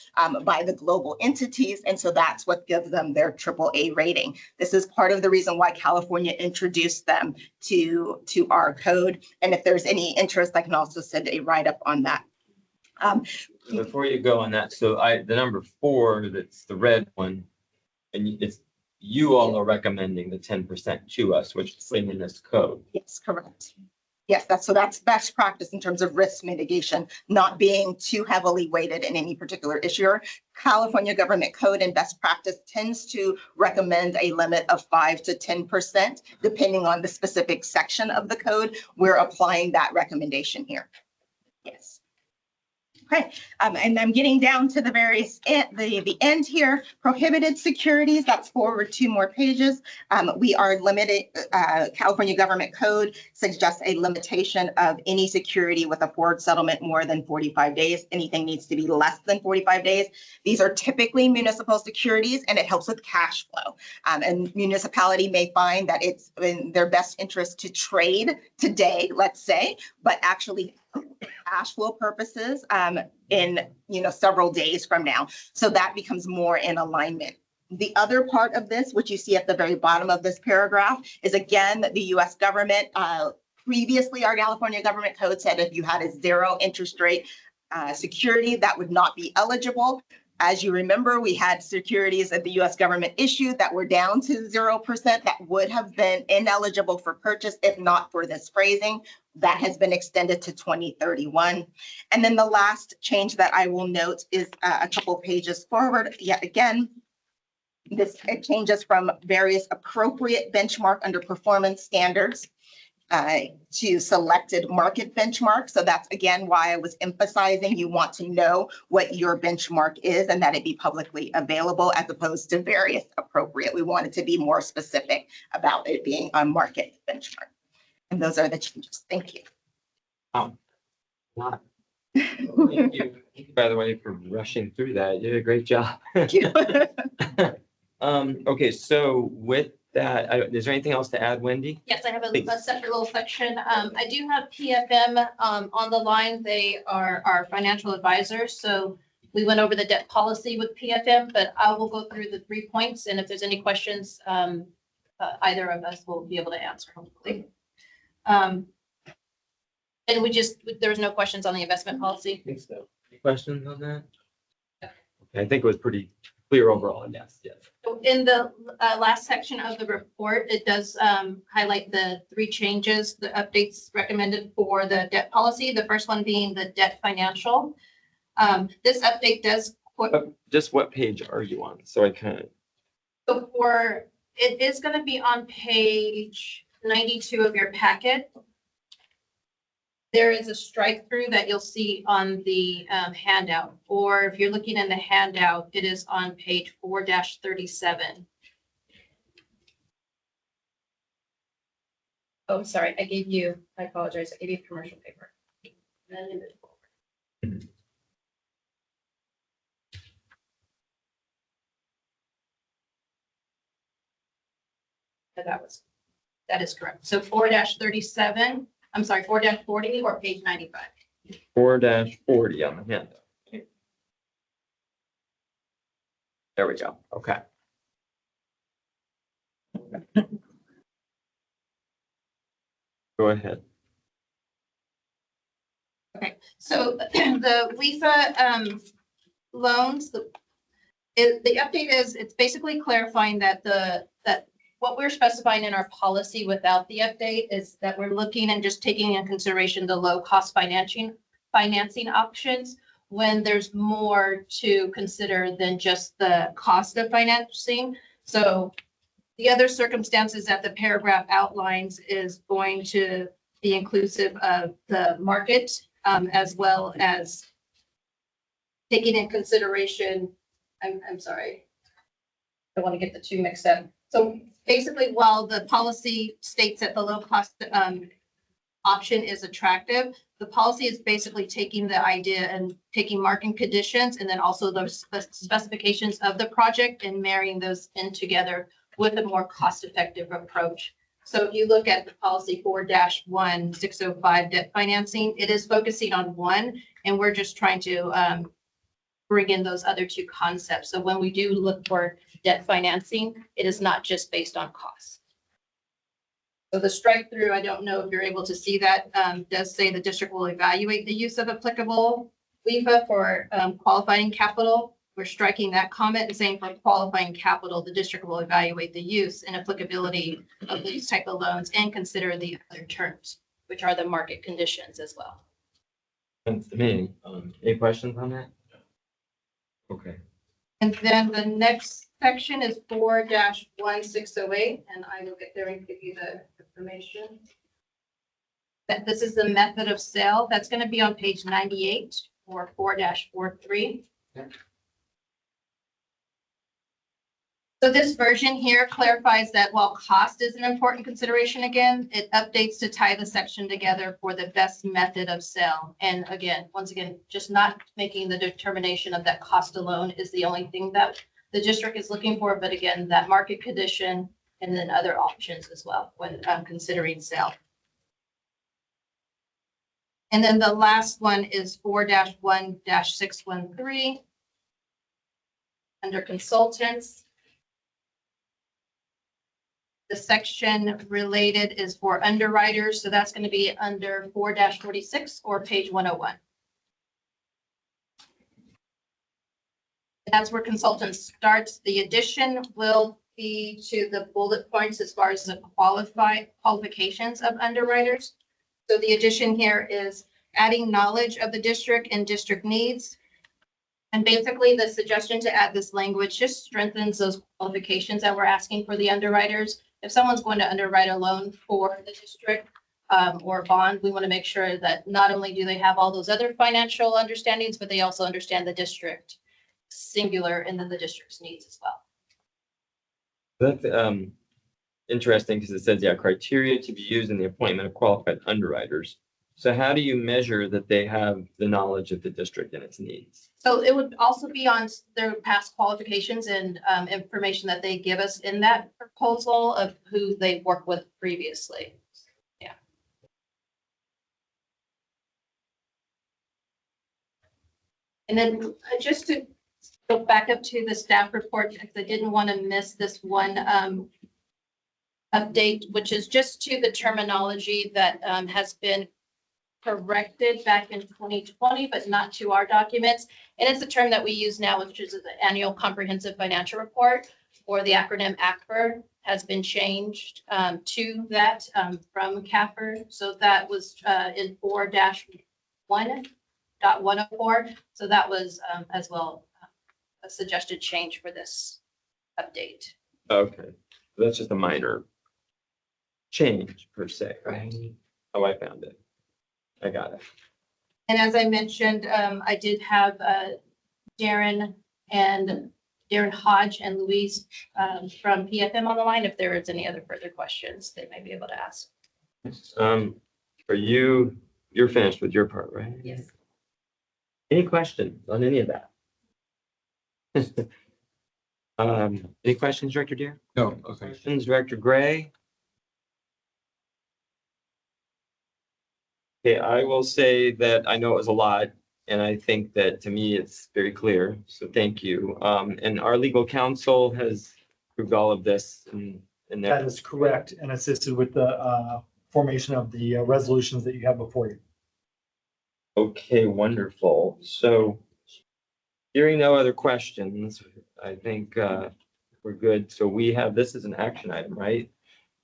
by the global entities. And so that's what gives them their AAA rating. This is part of the reason why California introduced them to our code. And if there's any interest, I can also send a write-up on that. Before you go on that, so the number 4, that's the red one, and it's you all are recommending the 10% to us, which is in this code. Yes, correct. Yes, that's best practice in terms of risk mitigation, not being too heavily weighted in any particular issuer. California Government Code and best practice tends to recommend a limit of 5 to 10%, depending on the specific section of the code. We're applying that recommendation here. Yes. Okay, and I'm getting down to the the end here. Prohibited securities, that's forward 2 more pages. We are limited, California Government Code suggests a limitation of any security with a forward settlement more than 45 days. Anything needs to be less than 45 days. These are typically municipal securities, and it helps with cash flow. And municipality may find that it's in their best interest to trade today, let's say, but actually cash flow purposes in several days from now. So that becomes more in alignment. The other part of this, which you see at the very bottom of this paragraph, is again the U.S. government. Previously, our California Government Code said if you had a 0 interest rate security, that would not be eligible. As you remember, we had securities that the U.S. government issued that were down to 0% that would have been ineligible for purchase if not for this phrasing. That has been extended to 2031. And then the last change that I will note is a couple pages forward. Yet again, it changes from various appropriate benchmark under performance standards to selected market benchmark. So that's again why I was emphasizing you want to know what your benchmark is and that it be publicly available as opposed to various appropriate. We wanted to be more specific about it being a market benchmark. And those are the changes. Thank you. Lot. Thank you, by the way, for rushing through that. You did a great job. Thank you. Okay, so with that, is there anything else to add, Wendy? Yes, I have Please. a separate little section. I do have PFM on the line. They are our financial advisors. So we went over the debt policy with PFM, but I will go through the 3 points. And if there's any questions, either of us will be able to answer, hopefully. And there's no questions on the investment policy. I think so. Any questions on that? Okay, I think it was pretty clear overall. Yes, yes. So in the last section of the report, it does highlight the 3 changes, the updates recommended for the debt policy. The first one being the debt financial. This update does. Just what page are you on? So I kind of. So it is going to be on page 92 of your packet. There is a strike through that you'll see on the handout, or if you're looking in the handout, it is on page 4-37. Oh, sorry, I apologize. I gave you commercial paper. And then move forward. That is correct. So 4-37. I'm sorry, 4-40 or page 95. 4-40 on the handout. There we go. Okay. Go ahead. Okay, so the WIFA loans, the update is, it's basically clarifying that what we're specifying in our policy without the update is that we're looking and just taking into consideration the low cost financing options when there's more to consider than just the cost of financing. So the other circumstances that the paragraph outlines is going to be inclusive of the market as well as taking in consideration, I'm sorry, I want to get the 2 mixed up. So basically, while the policy states that the low cost option is attractive, the policy is basically taking the idea and taking market conditions and then also the specifications of the project and marrying those in together with a more cost-effective approach. So if you look at the policy 4-1605 debt financing, it is focusing on one, and we're just trying to bring in those other 2 concepts. So when we do look for debt financing, it is not just based on cost. So the strike through, I don't know if you're able to see that, does say the district will evaluate the use of applicable WIFA for qualifying capital. We're striking that comment and saying for qualifying capital, the district will evaluate the use and applicability of these type of loans and consider the other terms. which are the market conditions as well. Thanks to me. Any questions on that? Okay. And then the next section is 4-1608, and I will get there and give you the information. That this is the method of sale. That's going to be on page 98 or 4-43. So this version here clarifies that while cost is an important consideration, again, it updates to tie the section together for the best method of sale. And again, once again, just not making the determination of that cost alone is the only thing that the district is looking for. But again, that market condition and then other options as well when considering sale. And then the last one is 4-1-613 under consultants. The section related is for underwriters, so that's going to be under 4-46 or page 101. That's where consultants starts. The addition will be to the bullet points as far as the qualifications of underwriters. So the addition here is adding knowledge of the district and district needs. And basically the suggestion to add this language just strengthens those qualifications that we're asking for the underwriters. If someone's going to underwrite a loan for the district or a bond, we want to make sure that not only do they have all those other financial understandings, but they also understand the district singular and then the district's needs as well. That's interesting because it says, yeah, criteria to be used in the appointment of qualified underwriters. So how do you measure that they have the knowledge of the district and its needs? So it would also be on their past qualifications and information that they give us in that proposal of who they've worked with previously. Yeah. And then just to go back up to the staff report, because I didn't want to miss this one update, which is just to the terminology that has been corrected back in 2020, but not to our documents. And it's a term that we use now, which is the Annual Comprehensive Financial Report, or the acronym ACFR, has been changed to that from CAFR. So that was in 4-1.104. So that was as well a suggested change for this update. Okay, that's just a minor change per se, right? Oh, I found it. I got it. And as I mentioned, I did have Darren Hodge and Louise from PFM on the line. If there is any other further questions, they might be able to ask. For you, you're finished with your part, right? Yes. Any questions on any of that? Any questions, Director Deere? No, okay. Questions, Director Gray? Okay, I will say that I know it was a lot, and I think that to me, it's very clear. So thank you. And our legal counsel has approved all of this and That is correct, and assisted with the formation of the resolutions that you have before you. Okay, wonderful. So hearing no other questions, I think we're good. So we have, this is an action item, right?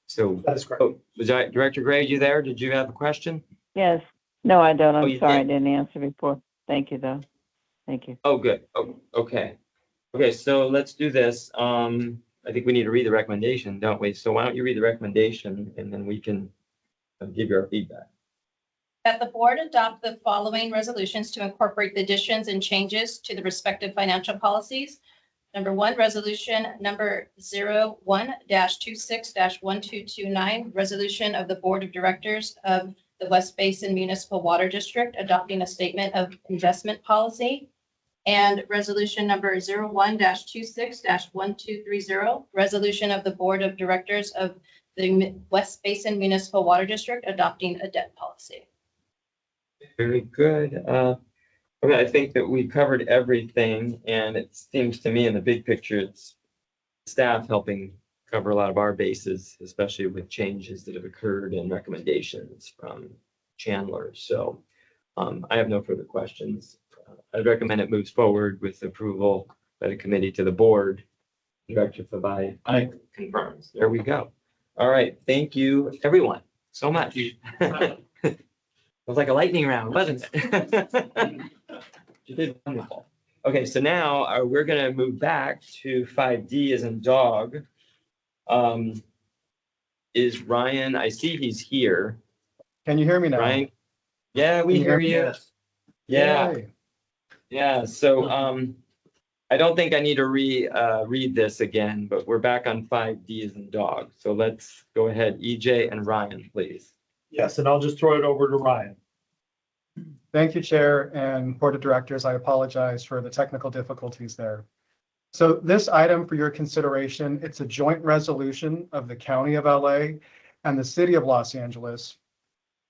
So, That is correct. oh, was that Director Gray, you there? Did you have a question? Yes. No, I don't. Oh, I'm you sorry, I did? didn't answer before. Thank you, though. Thank you. Oh, good. Oh, okay. Okay, so let's do this. I think we need to read the recommendation, don't we? So why don't you read the recommendation and then we can give you our feedback. That the board adopt the following resolutions to incorporate the additions and changes to the respective financial policies. Number one, resolution number 01-26-1229, resolution of the Board of Directors of the West Basin Municipal Water District adopting a statement of investment policy. And resolution number 01-26-1230, resolution of the Board of Directors of the West Basin Municipal Water District adopting a debt policy. Very good. Okay, I think that we covered everything and it seems to me in the big picture, it's staff helping cover a lot of our bases, especially with changes that have occurred and recommendations from Chandler. So I have no further questions. I'd recommend it moves forward with approval by the committee to the board. Director Fabai confirms. There we go. All right. Thank you, everyone, so much. was like a lightning round, wasn't it? You did wonderful. Okay, so now we're gonna move back to 5D as in dog. Is Ryan, I see he's here. Can you hear me now? Ryan? Yeah, we Can you hear hear me? you. Yeah, Yay. yeah. So I don't think I need to read this again, but we're back on 5D as in dog. So let's go ahead, EJ and Ryan, please. Yes, and I'll just throw it over to Ryan. Thank you, Chair and Board of Directors. I apologize for the technical difficulties there. So this item for your consideration, it's a joint resolution of the County of LA and the City of Los Angeles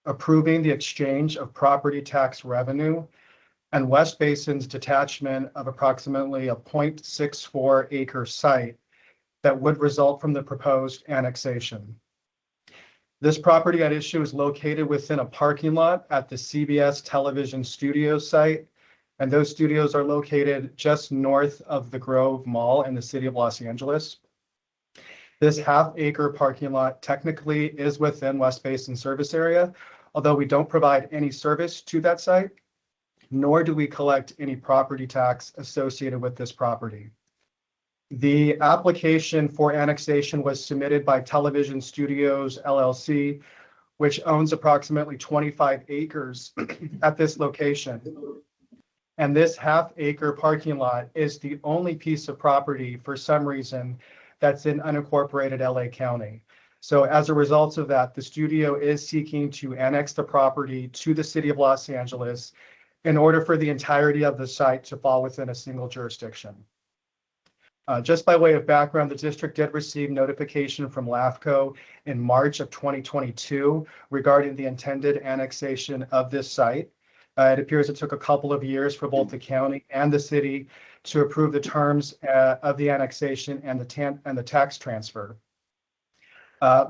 approving the exchange of property tax revenue and West Basin's detachment of approximately a 0.64 acre site that would result from the proposed annexation. This property at issue is located within a parking lot at the CBS Television Studios site, and those studios are located just north of the Grove Mall in the city of Los Angeles. This half-acre parking lot technically is within West Basin service area, although we don't provide any service to that site, nor do we collect any property tax associated with this property. The application for annexation was submitted by Television Studios LLC, which owns approximately 25 acres at this location. And this half-acre parking lot is the only piece of property for some reason that's in unincorporated LA County. So as a result of that, the studio is seeking to annex the property to the city of Los Angeles in order for the entirety of the site to fall within a single jurisdiction. Just by way of background, the district did receive notification from LAFCO in March of 2022 regarding the intended annexation of this site. It appears it took a couple of years for both the county and the city to approve the terms of the annexation and the tax transfer.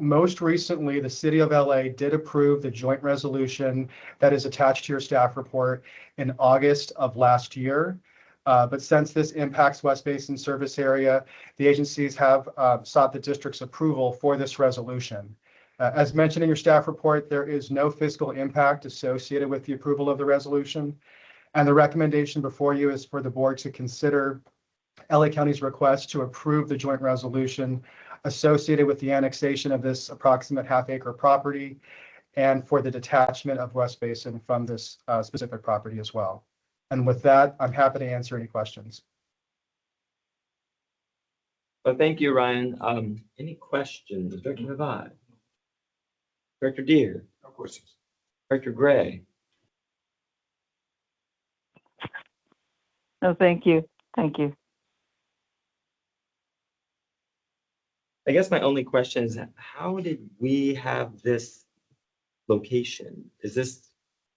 Most recently, the city of LA did approve the joint resolution that is attached to your staff report in August of last year. But since this impacts West Basin service area, the agencies have sought the district's approval for this resolution. As mentioned in your staff report, there is no fiscal impact associated with the approval of the resolution. And the recommendation before you is for the board to consider LA County's request to approve the joint resolution associated with the annexation of this approximate half-acre property and for the detachment of West Basin from this specific property as well. And with that, I'm happy to answer any questions. Well, thank you, Ryan. Any questions? Director Havad? Director Deere? No questions. Director Gray? No, thank you. Thank you. I guess my only question is, how did we have this location? Is this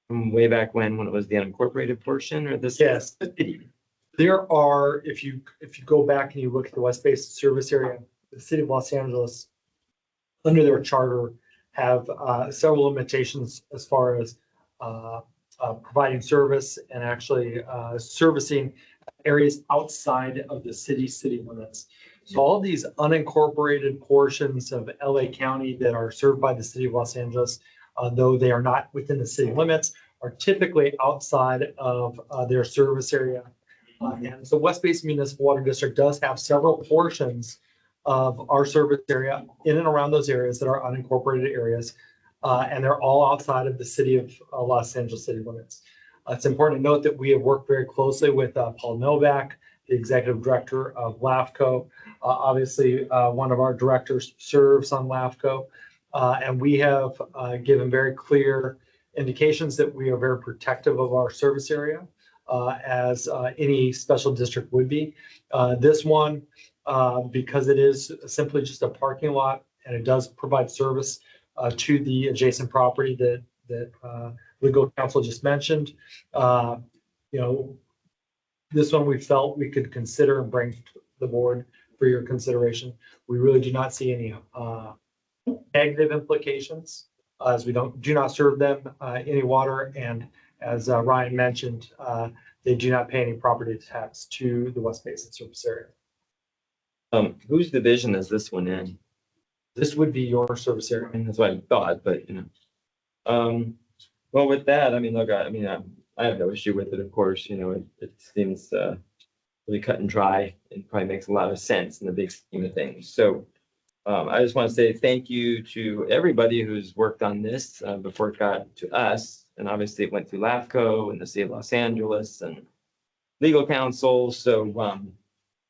from way back when it was the unincorporated portion, or this? Yes. The city? There are, if you go back and you look at the West Basin service area, the city of Los Angeles, under their charter, have several limitations as far as providing service and actually servicing areas outside of the city limits. So all these unincorporated portions of LA County that are served by the city of Los Angeles, though they are not within the city limits, are typically outside of their service area. And so West Basin Municipal Water District does have several portions of our service area in and around those areas that are unincorporated areas. And they're all outside of the city of Los Angeles city limits. It's important to note that we have worked very closely with Paul Novak, the executive director of LAFCO. Obviously, one of our directors serves on LAFCO. And we have given very clear indications that we are very protective of our service area, as any special district would be. This one, because it is simply just a parking lot and it does provide service to the adjacent property that legal counsel just mentioned. This one we felt we could consider and bring to the board for your consideration. We really do not see any negative implications, as we do not serve them any water, and as Ryan mentioned, they do not pay any property tax to the West Basin service area. Whose division is this one in? This would be your service area. I mean, that's what I thought, but Well, with that, I mean, look, I have no issue with it, of course, it seems really cut and dry and probably makes a lot of sense in the big scheme of things. So I just want to say thank you to everybody who's worked on this before it got to us. And obviously it went through LAFCO and the city of Los Angeles and legal counsel. So,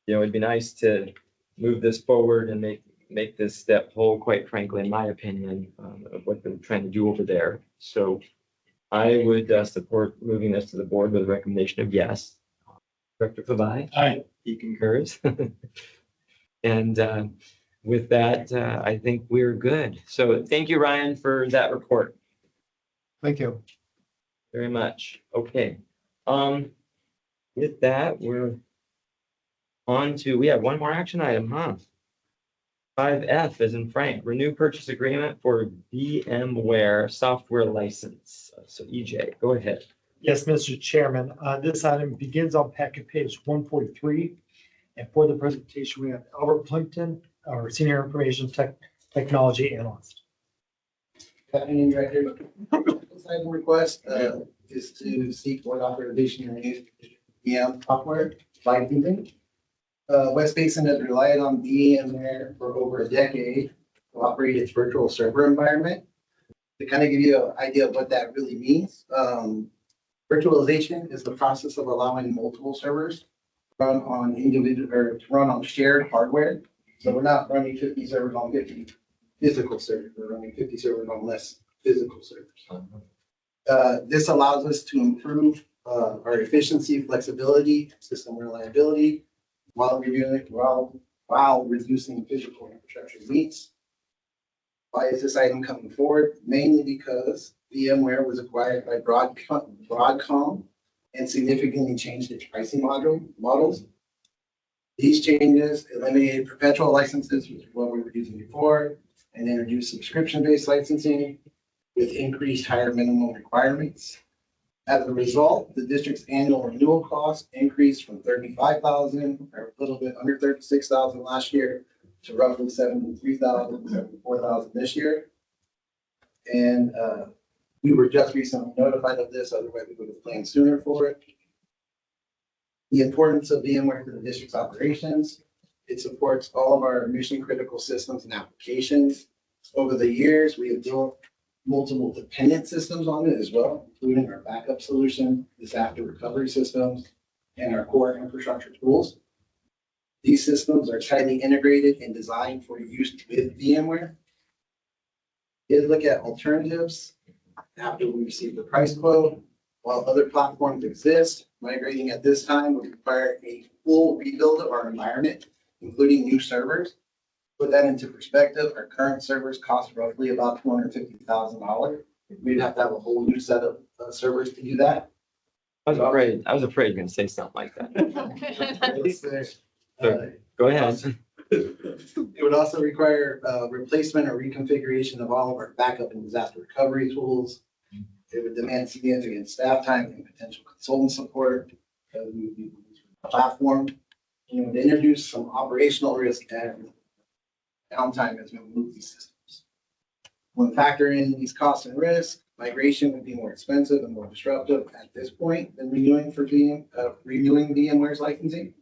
it'd be nice to move this forward and make this step whole, quite frankly, in my opinion, of what they're trying to do over there. So I would support moving this to the board with a recommendation of yes. Director Fabai? Aye. He concurs. And with that, I think we're good. So thank you, Ryan, for that report Thank you. very much. Okay. With that, we're on to, we have one more action item, huh? 5F as in Frank, renew purchase agreement for VMware software license. So EJ, go ahead. Yes, Mr. Chairman, this item begins on packet page 143. And for the presentation, we have Albert Plimpton, our Senior Information Technology Analyst. Afternoon, Director. This item request is to seek board authorization to use VM software licensing. West Basin has relied on VMware for over a decade to operate its virtual server environment. To kind of give you an idea of what that really means, virtualization is the process of allowing multiple servers to run on individual or to run on shared hardware. So we're not running 50 servers on 50 physical servers. We're running 50 servers on less physical servers. This allows us to improve our efficiency, flexibility, system reliability, while reducing physical infrastructure needs. Why is this item coming forward? Mainly because VMware was acquired by Broadcom and significantly changed its pricing models. These changes eliminated perpetual licenses, which is what we were using before, and introduced subscription-based licensing with increased higher minimum requirements. As a result, the district's annual renewal cost increased from $35,000, or a little bit under $36,000 last year, to roughly $73,000, $74,000 this year. And we were just recently notified of this, otherwise we would have planned sooner for it. The importance of VMware to the district's operations. It supports all of our mission critical systems and applications. Over the years, we have built multiple dependent systems on it as well, including our backup solution, disaster recovery systems, and our core infrastructure tools. These systems are tightly integrated and designed for use with VMware. Did look at alternatives after we received the price quote. While other platforms exist, migrating at this time would require a full rebuild of our environment, including new servers. Put that into perspective, our current servers cost roughly about $250,000. We'd have to have a whole new set of servers to do that. I was afraid you're gonna say something like that. Go ahead. It would also require replacement or reconfiguration of all of our backup and disaster recovery tools. It would demand significant staff time and potential consultant support. We would use a platform. It would introduce some operational risk and downtime as we move these systems. When factoring in these costs and risks, migration would be more expensive and more disruptive at this point than renewing VMware's licensing.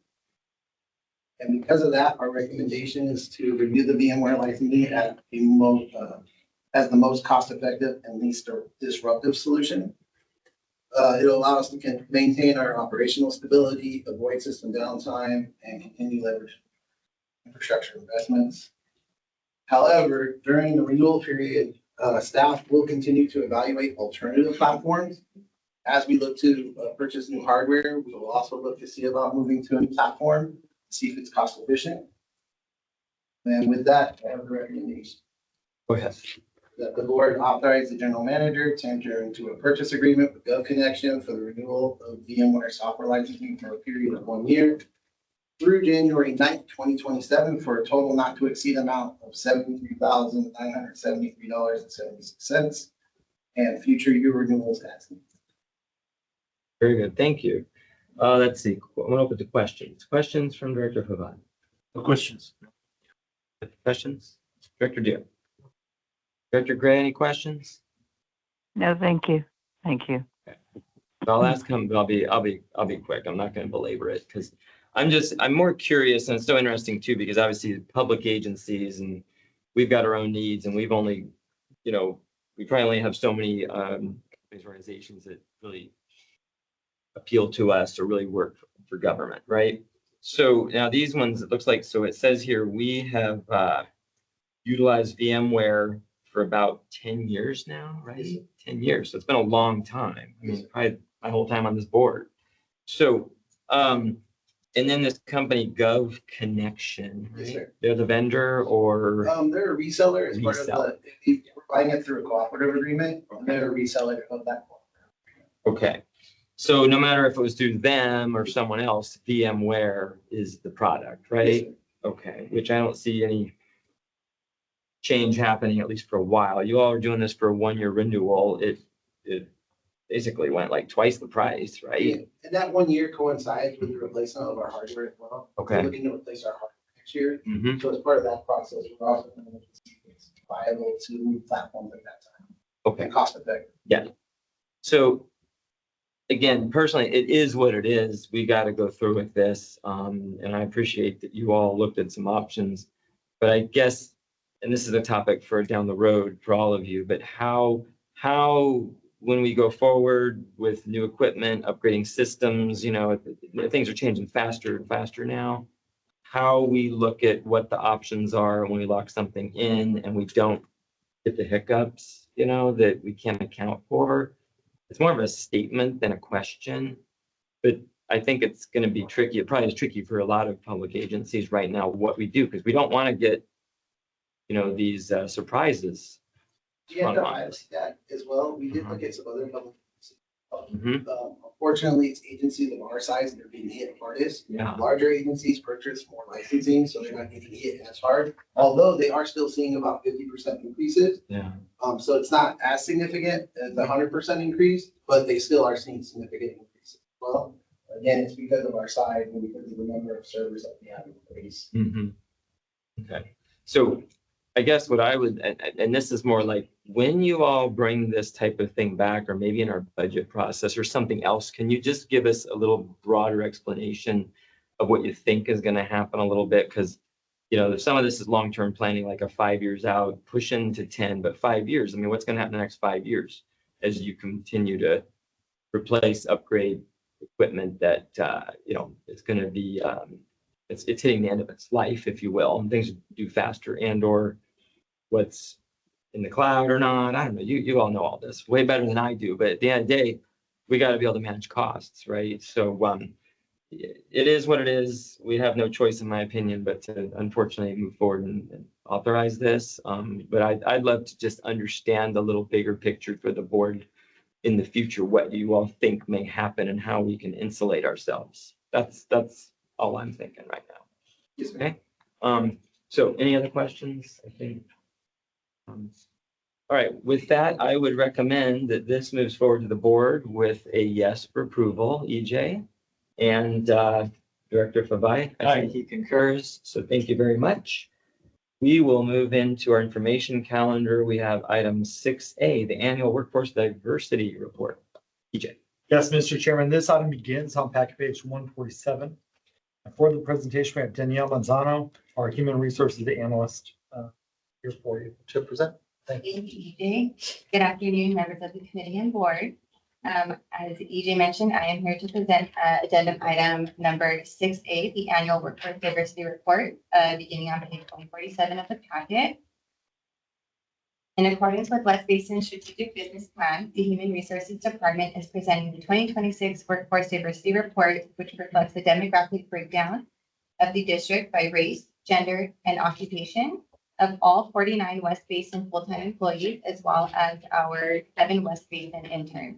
And because of that, our recommendation is to renew the VMware licensing as the most cost-effective and least disruptive solution. It'll allow us to maintain our operational stability, avoid system downtime, and continue leverage infrastructure investments. However, during the renewal period, staff will continue to evaluate alternative platforms. As we look to purchase new hardware, we will also look to see about moving to a new platform, see if it's cost efficient. And with that, I have the recommendation Go ahead. that the board authorize the general manager to enter into a purchase agreement with GovConnection for the renewal of VMware software licensing for a period of 1 year through January 9th, 2027, for a total not to exceed amount of $73,973.76 and future year renewals as needed. Very good. Thank you. Let's see. I'm gonna open to questions. Questions from Director Havan. No questions. Questions? Director Deal. Director Gray, any questions? No, thank you. Thank you. I'll ask him, but I'll be quick. I'm not going to belabor it because I'm more curious, and it's so interesting too, because obviously public agencies and we've got our own needs, and we've only, we probably only have so many these organizations that really appeal to us or really work for government, right? So now these ones, it looks like, so it says here, we have utilized VMware for about 10 years now, right? 10 years. So it's been a long time. I mean, probably my whole time on this board. So, and then this company Gov Connection, Yes, right? sir. They're the vendor or, They're a reseller as part of Reseller. we're buying it through a cooperative agreement. They're a reseller of that. okay. So no matter if it was through them or someone else, VMware is the product, Yes, right? sir. Okay, which I don't see any change happening at least for a while. You all are doing this for a 1-year renewal. It basically went like twice the price, right? And that 1 year coincides with the replacement of our hardware as well. Okay. We're looking to replace our hardware next year. Mm-hmm. So as part of that process, we're also going to look to see if it's viable to move platforms at that time Okay. and cost effective. So again, personally, it is what it is. We got to go through with this. And I appreciate that you all looked at some options, but I guess, and this is a topic for down the road for all of you, but how when we go forward with new equipment, upgrading systems, things are changing faster and faster now. How we look at what the options are when we lock something in and we don't get the hiccups, that we can't account for. It's more of a statement than a question, but I think it's going to be tricky. It probably is tricky for a lot of public agencies right now, what we do, because we don't want to get, these surprises. You have to highlight that as well. We did look at some other public. Mhm. Unfortunately, it's agencies of our size that are being hit hardest. Yeah. Larger agencies purchase more licensing, so they're not getting hit as hard, although they are still seeing about 50% increases. Yeah. So it's not as significant as the 100% increase, but they still are seeing significant increases. Well, again, it's because of our size and because of the number of servers that we have in place. Mm-hmm. Okay. So I guess what I would, and this is more like when you all bring this type of thing back, or maybe in our budget process or something else, can you just give us a little broader explanation of what you think is going to happen a little bit? Because, some of this is long-term planning, like a 5 years out, push into 10, but 5 years. I mean, what's going to happen in the next 5 years as you continue to replace, upgrade equipment that, it's going to be, it's hitting the end of its life, if you will, and things do faster and or what's in the cloud or not. I don't know. You all know all this way better than I do, but at the end of the day, we got to be able to manage costs, right? So it is what it is. We have no choice, in my opinion, but to unfortunately move forward and authorize this. But I'd love to just understand the little bigger picture for the board in the future, what you all think may happen and how we can insulate ourselves. That's all I'm thinking right now. Yes, ma'am. Okay. So any other questions? I think. All right, with that, I would recommend that this moves forward to the board with a yes for approval, EJ. And Director Favai, I think he concurs. So thank you very much. We will move into our information calendar. We have item 6A, the annual workforce diversity report. EJ. Yes, Mr. Chairman, this item begins on packet page 147. And for the presentation, we have Danielle Manzano, our human resources analyst, here for you to present. Thank you. Thank you, EJ. Good afternoon, members of the committee and board. As EJ mentioned, I am here to present agenda item number 6A, the annual workforce diversity report, beginning on page 147 of the packet. In accordance with West Basin Strategic Business Plan, the Human Resources Department is presenting the 2026 Workforce Diversity Report, which reflects the demographic breakdown of the district by race, gender, and occupation of all 49 West Basin full-time employees, as well as our 7 West Basin interns.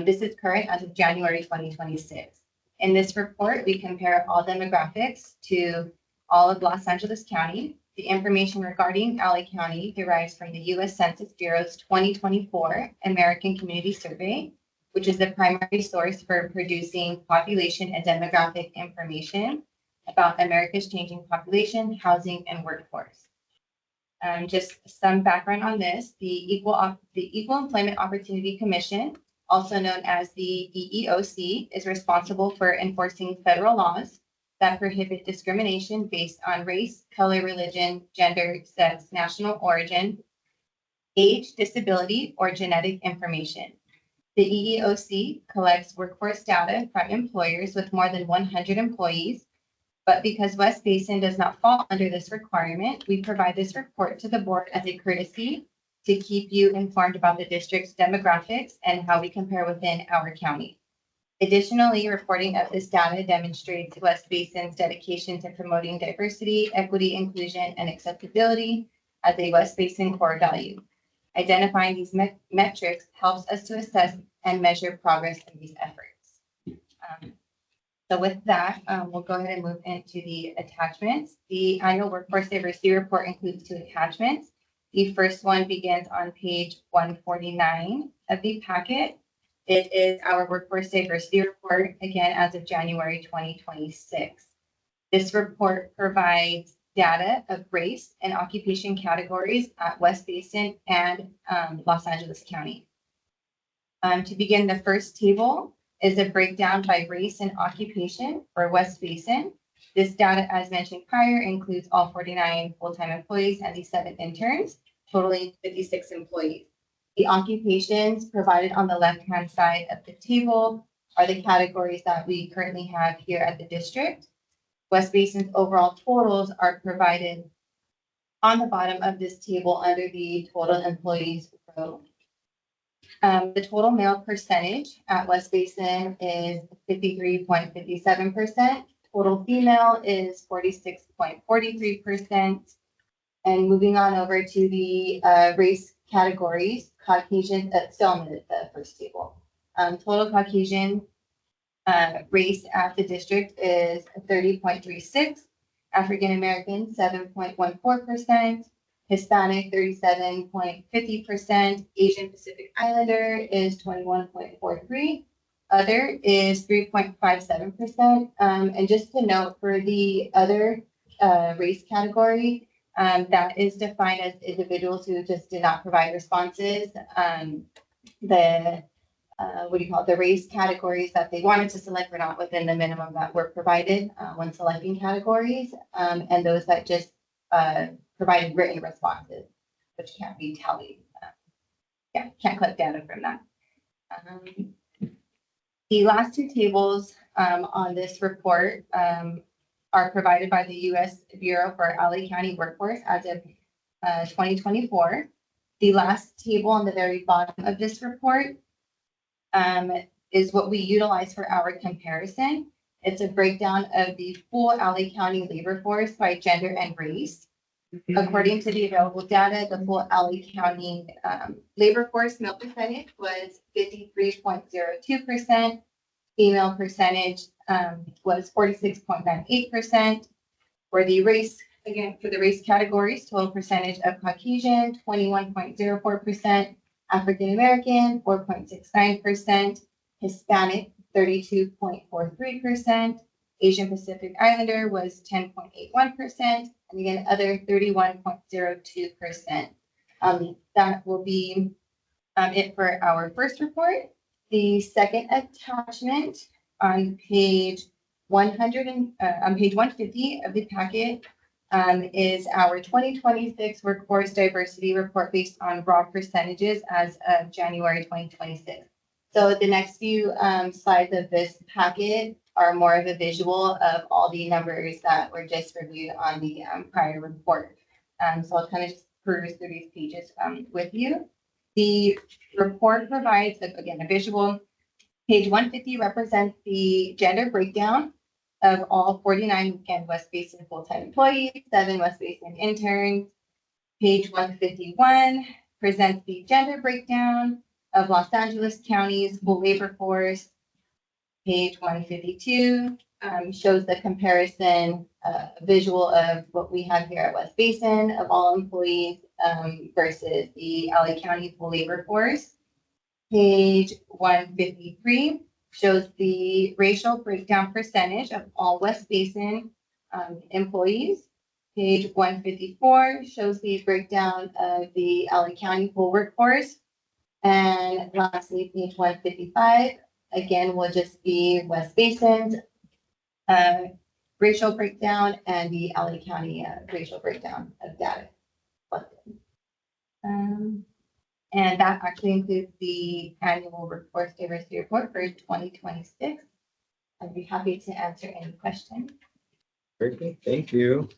This is current as of January 2026. In this report, we compare all demographics to all of Los Angeles County. The information regarding LA County derives from the U.S. Census Bureau's 2024 American Community Survey, which is the primary source for producing population and demographic information about America's changing population, housing, and workforce. Just some background on this, the Equal Employment Opportunity Commission also known as the EEOC, is responsible for enforcing federal laws that prohibit discrimination based on race, color, religion, gender, sex, national origin, age, disability, or genetic information. The EEOC collects workforce data from employers with more than 100 employees, but because West Basin does not fall under this requirement, we provide this report to the board as a courtesy to keep you informed about the district's demographics and how we compare within our county. Additionally, reporting of this data demonstrates West Basin's dedication to promoting diversity, equity, inclusion, and acceptability as a West Basin core value. Identifying these metrics helps us to assess and measure progress in these efforts. So with that, we'll go ahead and move into the attachments. The annual workforce diversity report includes 2 attachments. The first one begins on page 149 of the packet. It is our workforce diversity report, again, as of January 2026. This report provides data of race and occupation categories at West Basin and Los Angeles County. To begin, the first table is a breakdown by race and occupation for West Basin. This data, as mentioned prior, includes all 49 full-time employees and the 7 interns, totaling 56 employees. The occupations provided on the left-hand side of the table are the categories that we currently have here at the district. West Basin's overall totals are provided on the bottom of this table under the total employees row. The total male percentage at West Basin is 53.57%. Total female is 46.43%. And moving on over to the race categories, Caucasian, still on the first table. Total Caucasian race at the district is 30.36, African American 7.14%, Hispanic 37.50%, Asian Pacific Islander is 21.43%, other is 3.57%. And just to note, for the other race category, that is defined as individuals who just did not provide responses. The race categories that they wanted to select were not within the minimum that were provided when selecting categories, and those that just provided written responses, which can't be tallied. Can't collect data from that. The last 2 tables on this report are provided by the U.S. Bureau for LA County Workforce as of 2024. The last table on the very bottom of this report is what we utilize for our comparison. It's a breakdown of the full LA County labor force by gender and race. According to the available data, the full LA County labor force male percentage was 53.02%. Female percentage was 46.98%. For the race, again, for the race categories, total percentage of Caucasian, 21.04%, African American, 4.69%, Hispanic, 32.43%, Asian Pacific Islander was 10.81%, and again, other 31.02%. That will be it for our first report. The second attachment on page 150 of the packet is our 2026 Workforce Diversity Report based on raw percentages as of January 2026. So the next few slides of this packet are more of a visual of all the numbers that were just reviewed on the prior report. So I'll kind of just peruse through these pages with you. The report provides, again, a visual. Page 150 represents the gender breakdown of all 49 again, West Basin full-time employees, 7 West Basin interns. Page 151 presents the gender breakdown of Los Angeles County's full labor force. Page 152 shows the comparison visual of what we have here at West Basin of all employees versus the LA County full labor force. Page 153 shows the racial breakdown percentage of all West Basin employees. Page 154 shows the breakdown of the LA County full workforce. And lastly, page 155, again, will just be West Basin's racial breakdown and the LA County racial breakdown of data collected. And that actually includes the annual workforce diversity report for 2026. I'd be happy to answer any questions. Very good, thank you.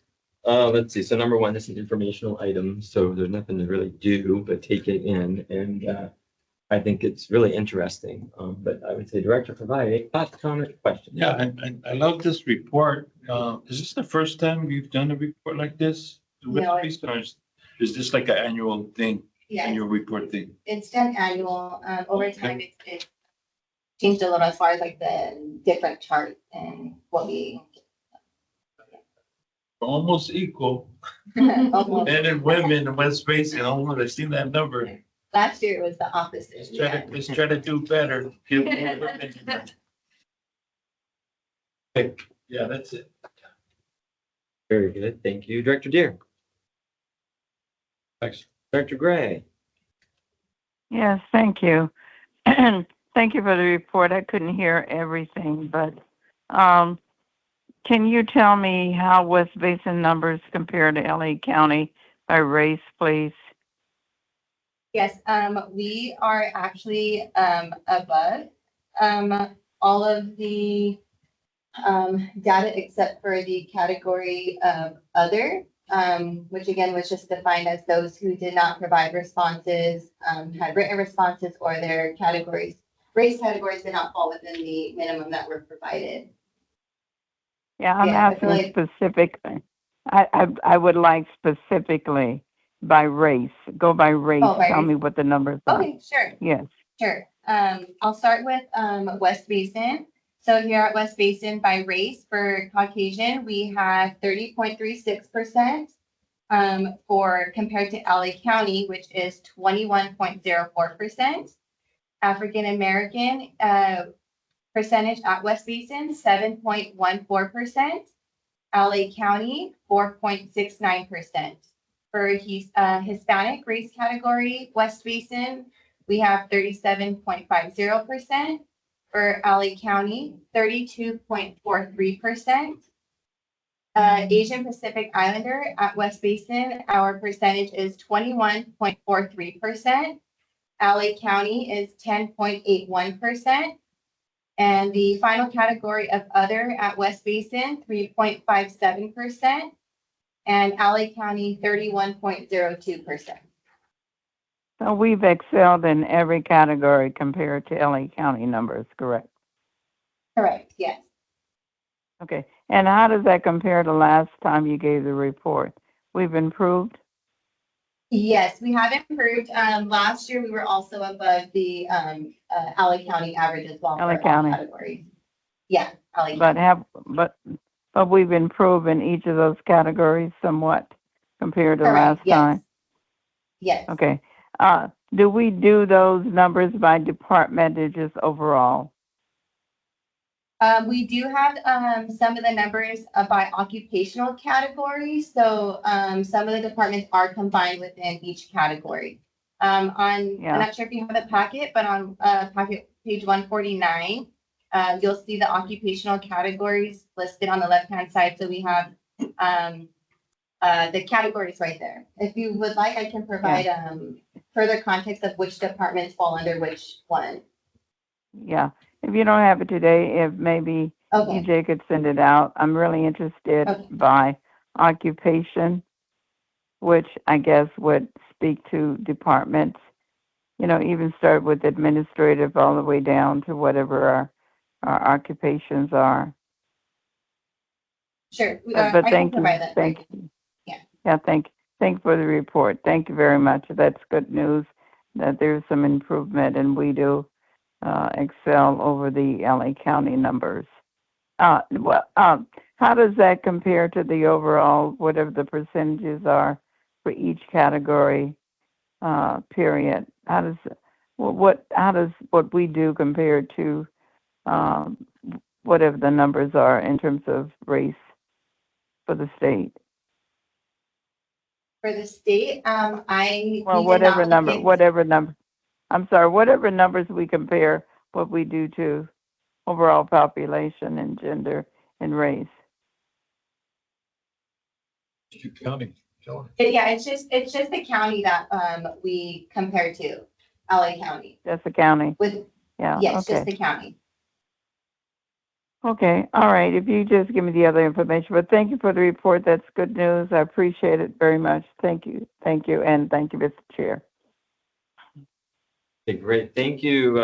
Let's see, so number one, this is an informational item, so there's nothing to really do but take it in, and I think it's really interesting. But I would say, Director, provide a thought, comment, question. Yeah, I love this report. Is this the first time you've done a report like this? No, Or is this like an annual thing, Yes, annual report thing? it's done annual. Over time, it changed a little as far as like the different charts and what we. Almost equal. almost- Men and women in West Basin, almost, I've seen that number. Last year it was the opposite. Let's try to do better. Give more women. Okay, yeah, that's it. Very good, thank you. Director Deere, Thanks. Director Gray. Yes, thank you. Thank you for the report. I couldn't hear everything, but can you tell me how West Basin numbers compare to LA County by race, please? Yes, we are actually above all of the data except for the category of other, which again was just defined as those who did not provide responses, had written responses, or their categories, race categories did not fall within the minimum that were provided. Yeah, I'm Yeah, I feel asking like- specifically. I would like specifically by race. Go by race. Oh, by Tell race. me what the numbers are. Okay, sure. Yes. Sure. I'll start with West Basin. So here at West Basin by race for Caucasian, we have 30.36% for compared to LA County, which is 21.04%. African American percentage at West Basin, 7.14%. LA County, 4.69%. For Hispanic race category, West Basin, we have 37.50%. For LA County, 32.43%. Asian Pacific Islander at West Basin, our percentage is 21.43%. LA County is 10.81%. And the final category of other at West Basin, 3.57%. And LA County, 31.02%. So we've excelled in every category compared to LA County numbers, correct? Correct, yes. Okay. And how does that compare to last time you gave the report? We've improved? Yes, we have improved. Last year, we were also above the LA County average as well. LA for all County. categories. Yeah, LA County. But we've improved in each of those categories somewhat compared to Correct, last yes. time? Yes. Okay. Do we do those numbers by department or just overall? We do have some of the numbers by occupational categories. So some of the departments are combined within each category. I'm not sure if you have the packet, but on packet page 149, you'll see the occupational categories listed on the left-hand side. So we have the categories right there. If you would like, I can provide further context of which departments fall under which one. Yeah. If you don't have it today, if maybe Okay. EJ could send it out. I'm really interested Okay. by occupation, which I guess would speak to departments, even start with administrative all the way down to whatever our occupations are. Sure. But I can thank you. provide that. Thank you. Yeah. Yeah, thank you for the report. Thank you very much. That's good news that there's some improvement and we do excel over the LA County numbers. How does that compare to the overall, whatever the percentages are for each category, period? How does what we do compare to whatever the numbers are in terms of race for the state? For the state, Well, whatever number. I'm sorry, whatever numbers we compare, what we do to overall population and gender and race. County. Yeah, it's just the county that, we compare to, LA County, That's the county. with, Yeah, yes, just okay. the county. Okay, all right. If you just give me the other information, but thank you for the report. That's good news. I appreciate it very much. Thank you, and thank you, Mr. Chair. Okay, great. Thank you,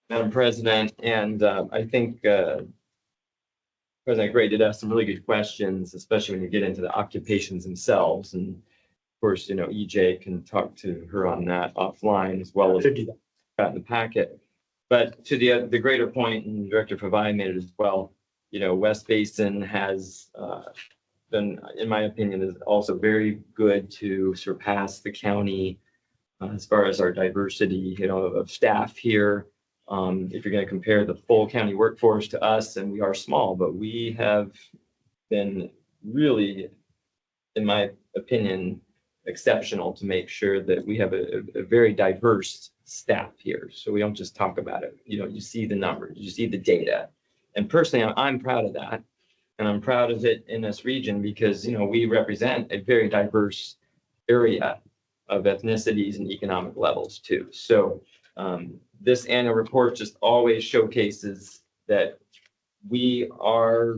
Madam President. And I think President Gray did ask some really good questions, especially when you get into the occupations themselves. And of course, EJ can talk to her on that offline as well as got in the packet. But to the greater point, and Director Pavai made it as well, West Basin has been, in my opinion, is also very good to surpass the county as far as our diversity, of staff here. If you're going to compare the full county workforce to us, and we are small, but we have been really, in my opinion, exceptional to make sure that we have a very diverse staff here. So we don't just talk about it. You see the numbers, you see the data. And personally, I'm proud of that. And I'm proud of it in this region because, we represent a very diverse area of ethnicities and economic levels too. So this annual report just always showcases that we are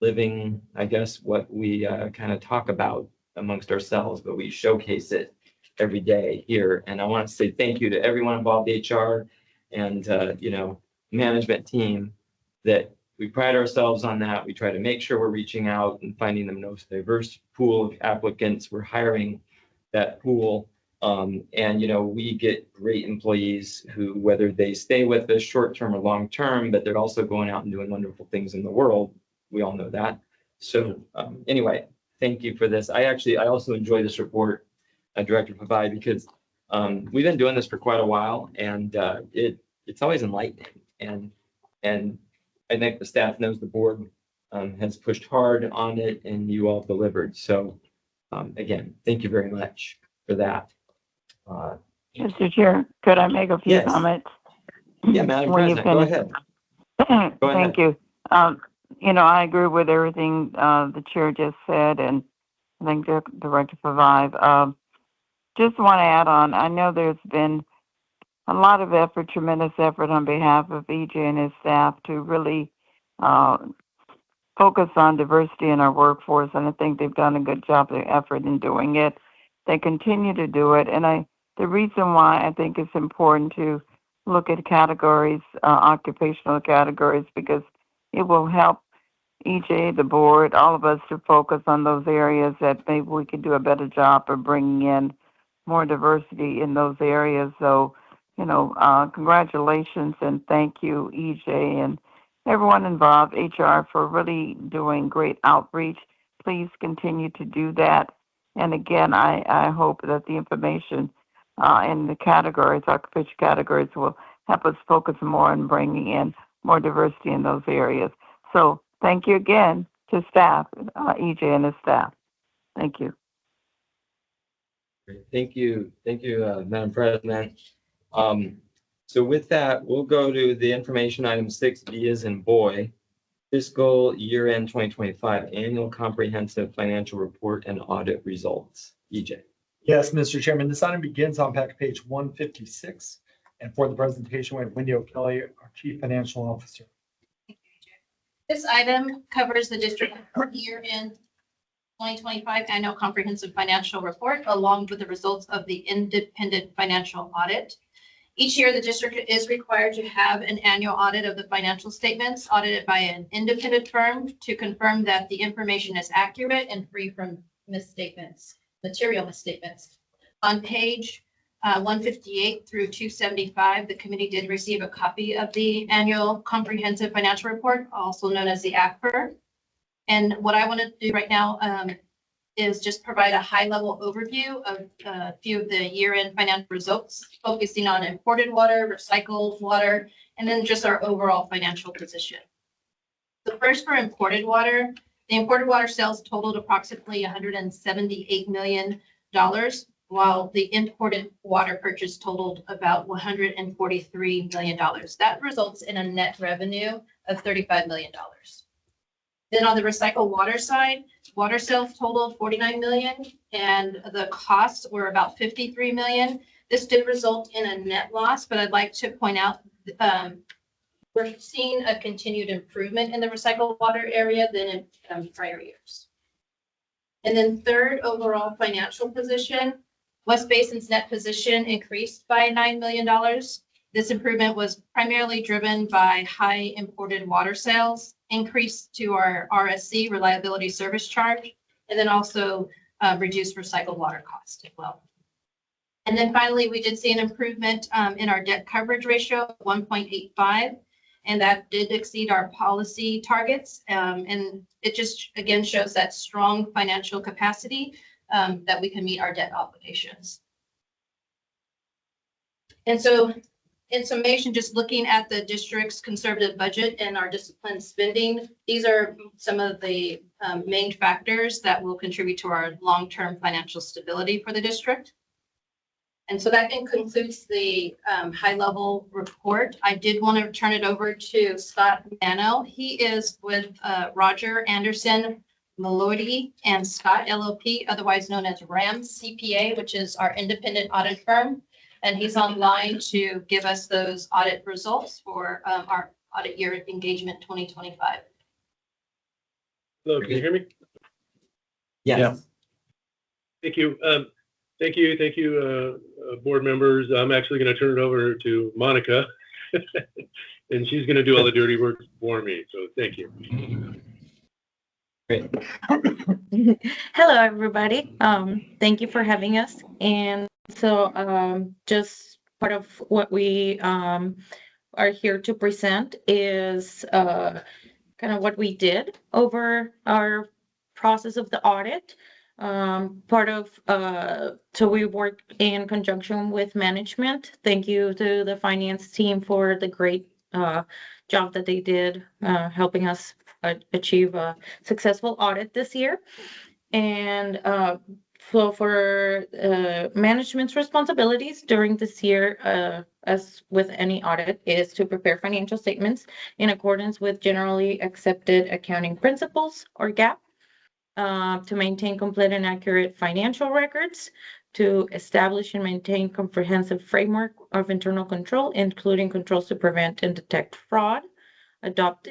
living, I guess, what we kind of talk about amongst ourselves, but we showcase it every day here. And I want to say thank you to everyone involved, HR and, management team, that we pride ourselves on that. We try to make sure we're reaching out and finding the most diverse pool of applicants. We're hiring that pool. And, we get great employees who, whether they stay with us short-term or long-term, but they're also going out and doing wonderful things in the world. We all know that. So anyway, thank you for this. I also enjoy this report, Director Pavai, because we've been doing this for quite a while, and it's always enlightening. And I think the staff knows the board has pushed hard on it, and you all delivered. So again, thank you very much for that. Mr. Chair, could I make a few Yes. comments? Yeah, Madam When you President, go finish. ahead. Go ahead. Thank you. I agree with everything the chair just said, and I think Director Pavai. Just want to add on, I know there's been a lot of effort, tremendous effort on behalf of EJ and his staff to really focus on diversity in our workforce, and I think they've done a good job of effort in doing it. They continue to do it, and the reason why I think it's important to look at categories, occupational categories, because it will help EJ, the board, all of us to focus on those areas that maybe we can do a better job of bringing in more diversity in those areas. So, congratulations and thank you, EJ, and everyone involved, HR, for really doing great outreach. Please continue to do that. And again, I hope that the information in the categories, occupational categories, will help us focus more on bringing in more diversity in those areas. So thank you again to staff, EJ and his staff. Thank you. Great. Thank you, Madam President. So with that, we'll go to the information item 6B as in boy, fiscal year-end 2025 annual comprehensive financial report and audit results. EJ. Yes, Mr. Chairman, this item begins on packet page 156. And for the presentation, we have Wendy O'Kelly, our Chief Financial Officer. This item covers the district year-end 2025 annual comprehensive financial report, along with the results of the independent financial audit. Each year, the district is required to have an annual audit of the financial statements audited by an independent firm to confirm that the information is accurate and free from material misstatements. On page 158 through 275, the committee did receive a copy of the annual comprehensive financial report, also known as the ACFR. And what I want to do right now is just provide a high-level overview of a few of the year-end financial results, focusing on imported water, recycled water, and then just our overall financial position. So first, for imported water, the imported water sales totaled approximately $178 million while the imported water purchase totaled about $143 million. That results in a net revenue of $35 million. Then on the recycled water side, water sales totaled 49 million and the costs were about 53 million. This did result in a net loss, but I'd like to point out we're seeing a continued improvement in the recycled water area than in prior years. And then third, overall financial position, West Basin's net position increased by $9 million. This improvement was primarily driven by high imported water sales, increase to our RSC, reliability service charge, and then also reduced recycled water cost as well. And then finally, we did see an improvement in our debt coverage ratio of 1.85, and that did exceed our policy targets. And it just, again, shows that strong financial capacity that we can meet our debt obligations. And so in summation, just looking at the district's conservative budget and our disciplined spending, these are some of the main factors that will contribute to our long-term financial stability for the district. And so that concludes the high-level report. I did want to turn it over to Scott Mano. He is with Roger Anderson Malloy and Scott LLP, otherwise known as RAMS CPA, which is our independent audit firm. And he's online to give us those audit results for our audit year engagement 2025. Hello, can you hear me? Yes. Yeah. Thank you. Thank you, board members. I'm actually going to turn it over to Monica, and she's going to do all the dirty work for me. So thank you. Great. Hello, everybody. Thank you for having us. And so just part of what we are here to present is kind of what we did over our process of the audit. So we work in conjunction with management. Thank you to the finance team for the great job that they did helping us achieve a successful audit this year. And so for management's responsibilities during this year, as with any audit, is to prepare financial statements in accordance with generally accepted accounting principles or GAAP, to maintain complete and accurate financial records, to establish and maintain comprehensive framework of internal control, including controls to prevent and detect fraud, adopt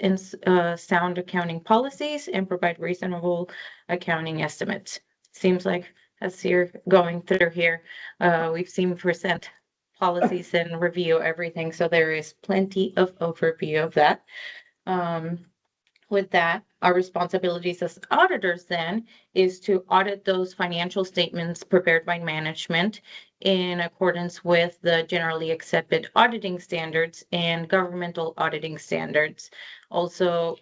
sound accounting policies, and provide reasonable accounting estimates. Seems like as you're going through here, we've seen present policies and review everything, so there is plenty of overview of that. With that, our responsibilities as auditors then is to audit those financial statements prepared by management in accordance with the generally accepted auditing standards and governmental auditing standards. Also,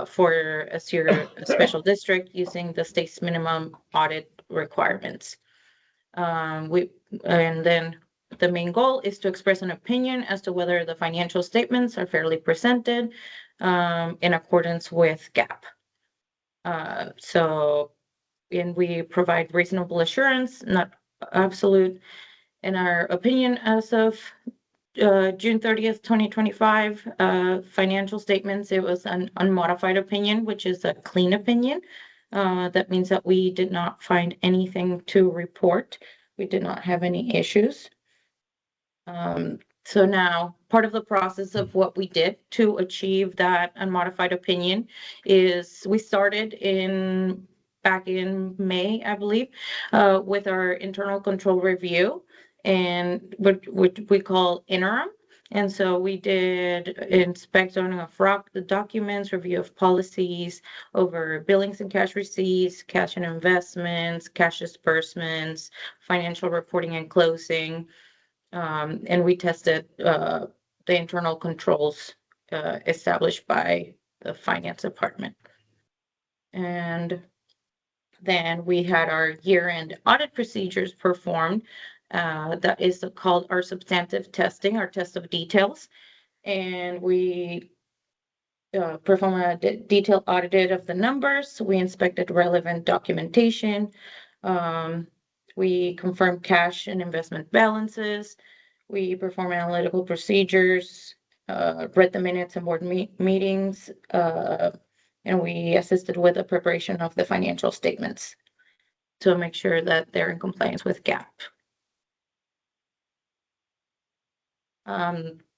for a special district using the state's minimum audit requirements. And then the main goal is to express an opinion as to whether the financial statements are fairly presented in accordance with GAAP. And we provide reasonable assurance, not absolute, in our opinion, as of June 30th, 2025, financial statements, it was an unmodified opinion, which is a clean opinion. That means that we did not find anything to report. We did not have any issues. So now part of the process of what we did to achieve that unmodified opinion is we started back in May, I believe, with our internal control review and what we call interim. And so we did inspecting of the documents, review of policies over billings and cash receipts, cash and investments, cash disbursements, financial reporting and closing. And we tested the internal controls established by the finance department. And then we had our year-end audit procedures performed. That is called our substantive testing, our test of details. And we performed a detailed audit of the numbers. We inspected relevant documentation. We confirm cash and investment balances. We perform analytical procedures, read the minutes and board meetings, and we assisted with the preparation of the financial statements to make sure that they're in compliance with GAAP.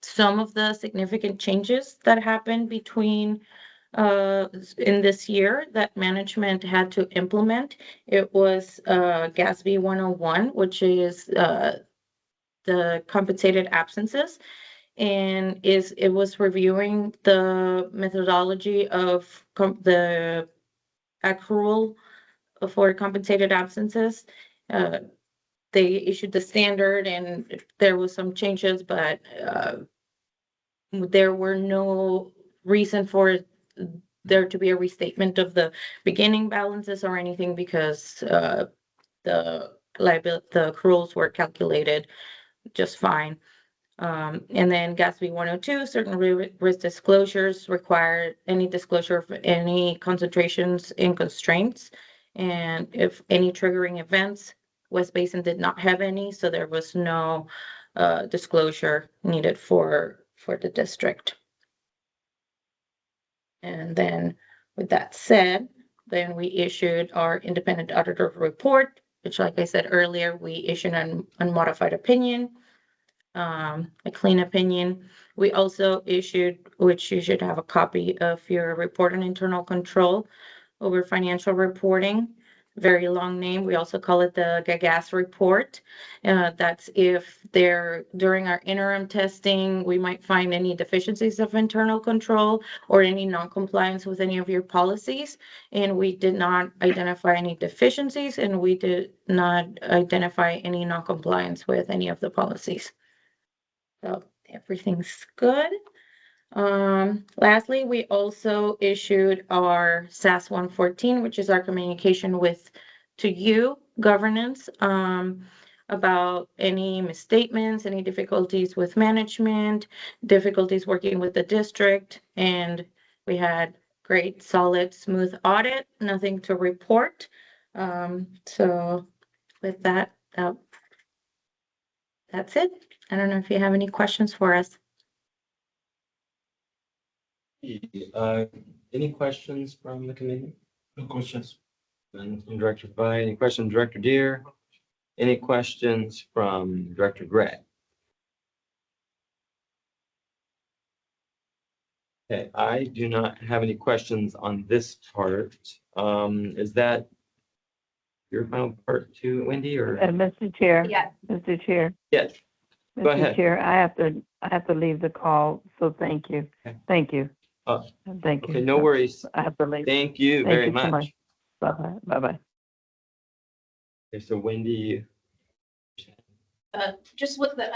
Some of the significant changes that happened between in this year that management had to implement, it was GASB 101, which is the compensated absences, and it was reviewing the methodology of the accrual for compensated absences. They issued the standard and there was some changes, but there were no reason for there to be a restatement of the beginning balances or anything because the accruals were calculated just fine. And then GASB 102, certain risk disclosures require any disclosure of any concentrations in constraints. And if any triggering events, West Basin did not have any, so there was no disclosure needed for the district. And then with that said, then we issued our independent auditor report, which like I said earlier, we issued an unmodified opinion, a clean opinion. We also issued, which you should have a copy of your report on internal control over financial reporting. Very long name. We also call it the GAGAS report. That's if during our interim testing, we might find any deficiencies of internal control or any non-compliance with any of your policies. And we did not identify any deficiencies and we did not identify any non-compliance with any of the policies. So everything's good. Lastly, we also issued our SAS 114, which is our communication to you governance, about any misstatements, any difficulties with management, difficulties working with the district, and we had great, solid, smooth audit, nothing to report. So with that, that's it. I don't know if you have any questions for us. Any questions from the committee? No questions. And from Director Fry, any questions, Director Deere? Any questions from Director Gray? Okay, I do not have any questions on this part. Is that your final part too, Wendy, or? Mr. Chair. Yes. Mr. Chair. Yes. Go ahead. Mr. Chair, I have to leave the call, so thank you. Okay. Thank you. Thank you. Okay, no worries. I have to leave. Thank you Thank very you so much. much. Bye-bye. Bye-bye. Okay, so Wendy, Just with the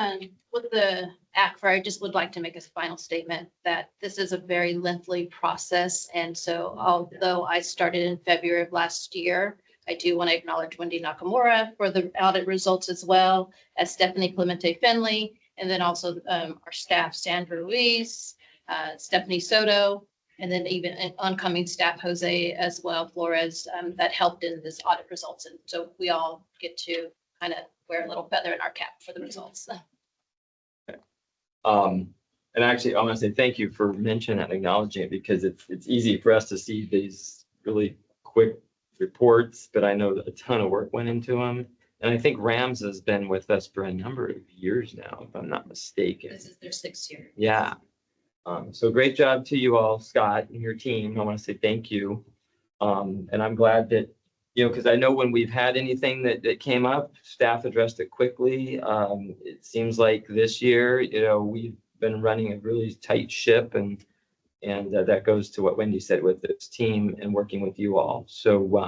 ACFR, I just would like to make a final statement that this is a very lengthy process. And so although I started in February of last year, I do want to acknowledge Wendy Nakamura for the audit results as well as Stephanie Clemente Finley, and then also our staff, Sandra Ruiz, Stephanie Soto, and then even oncoming staff, Jose as well, Flores, that helped in this audit results. And so we all get to kind of wear a little feather in our cap for the results. and actually, I want to say thank you for mentioning and acknowledging it because it's easy for us to see these really quick reports, but I know that a ton of work went into them. And I think Rams has been with us for a number of years now, if I'm not mistaken. This is their 6th year. Yeah. So great job to you all, Scott, and your team. I want to say thank you. And I'm glad that, because I know when we've had anything that came up, staff addressed it quickly. It seems like this year, we've been running a really tight ship and that goes to what Wendy said with this team and working with you all. So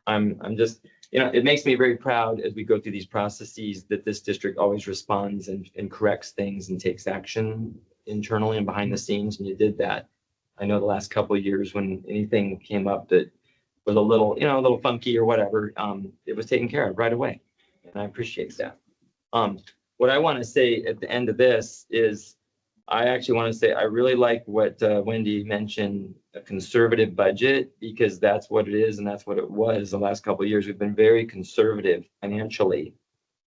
I'm just, it makes me very proud as we go through these processes that this district always responds and corrects things and takes action internally and behind the scenes. And you did that. I know the last couple of years when anything came up that was a little funky or whatever, it was taken care of right away. And I appreciate that. What I want to say at the end of this is I actually want to say, I really like what Wendy mentioned, a conservative budget, because that's what it is and that's what it was the last couple of years. We've been very conservative financially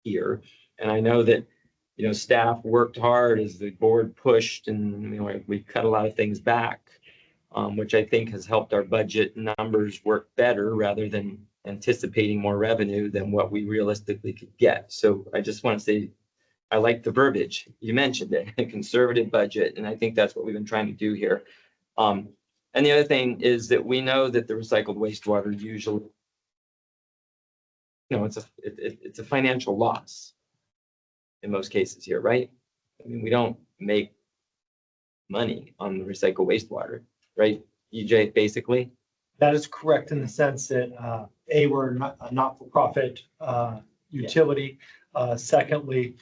here. And I know that, you know, staff worked hard as the board pushed and, you know, we cut a lot of things back, which I think has helped our budget numbers work better rather than anticipating more revenue than what we realistically could get. So I just want to say, I like the verbiage. You mentioned it, a conservative budget, and I think that's what we've been trying to do here. And the other thing is that we know that the recycled wastewater usually, you know, it's a financial loss in most cases here, right? I mean, we don't make money on the recycled wastewater, right? EJ, basically. That is correct in the sense that, we're not a not-for-profit utility. Secondly,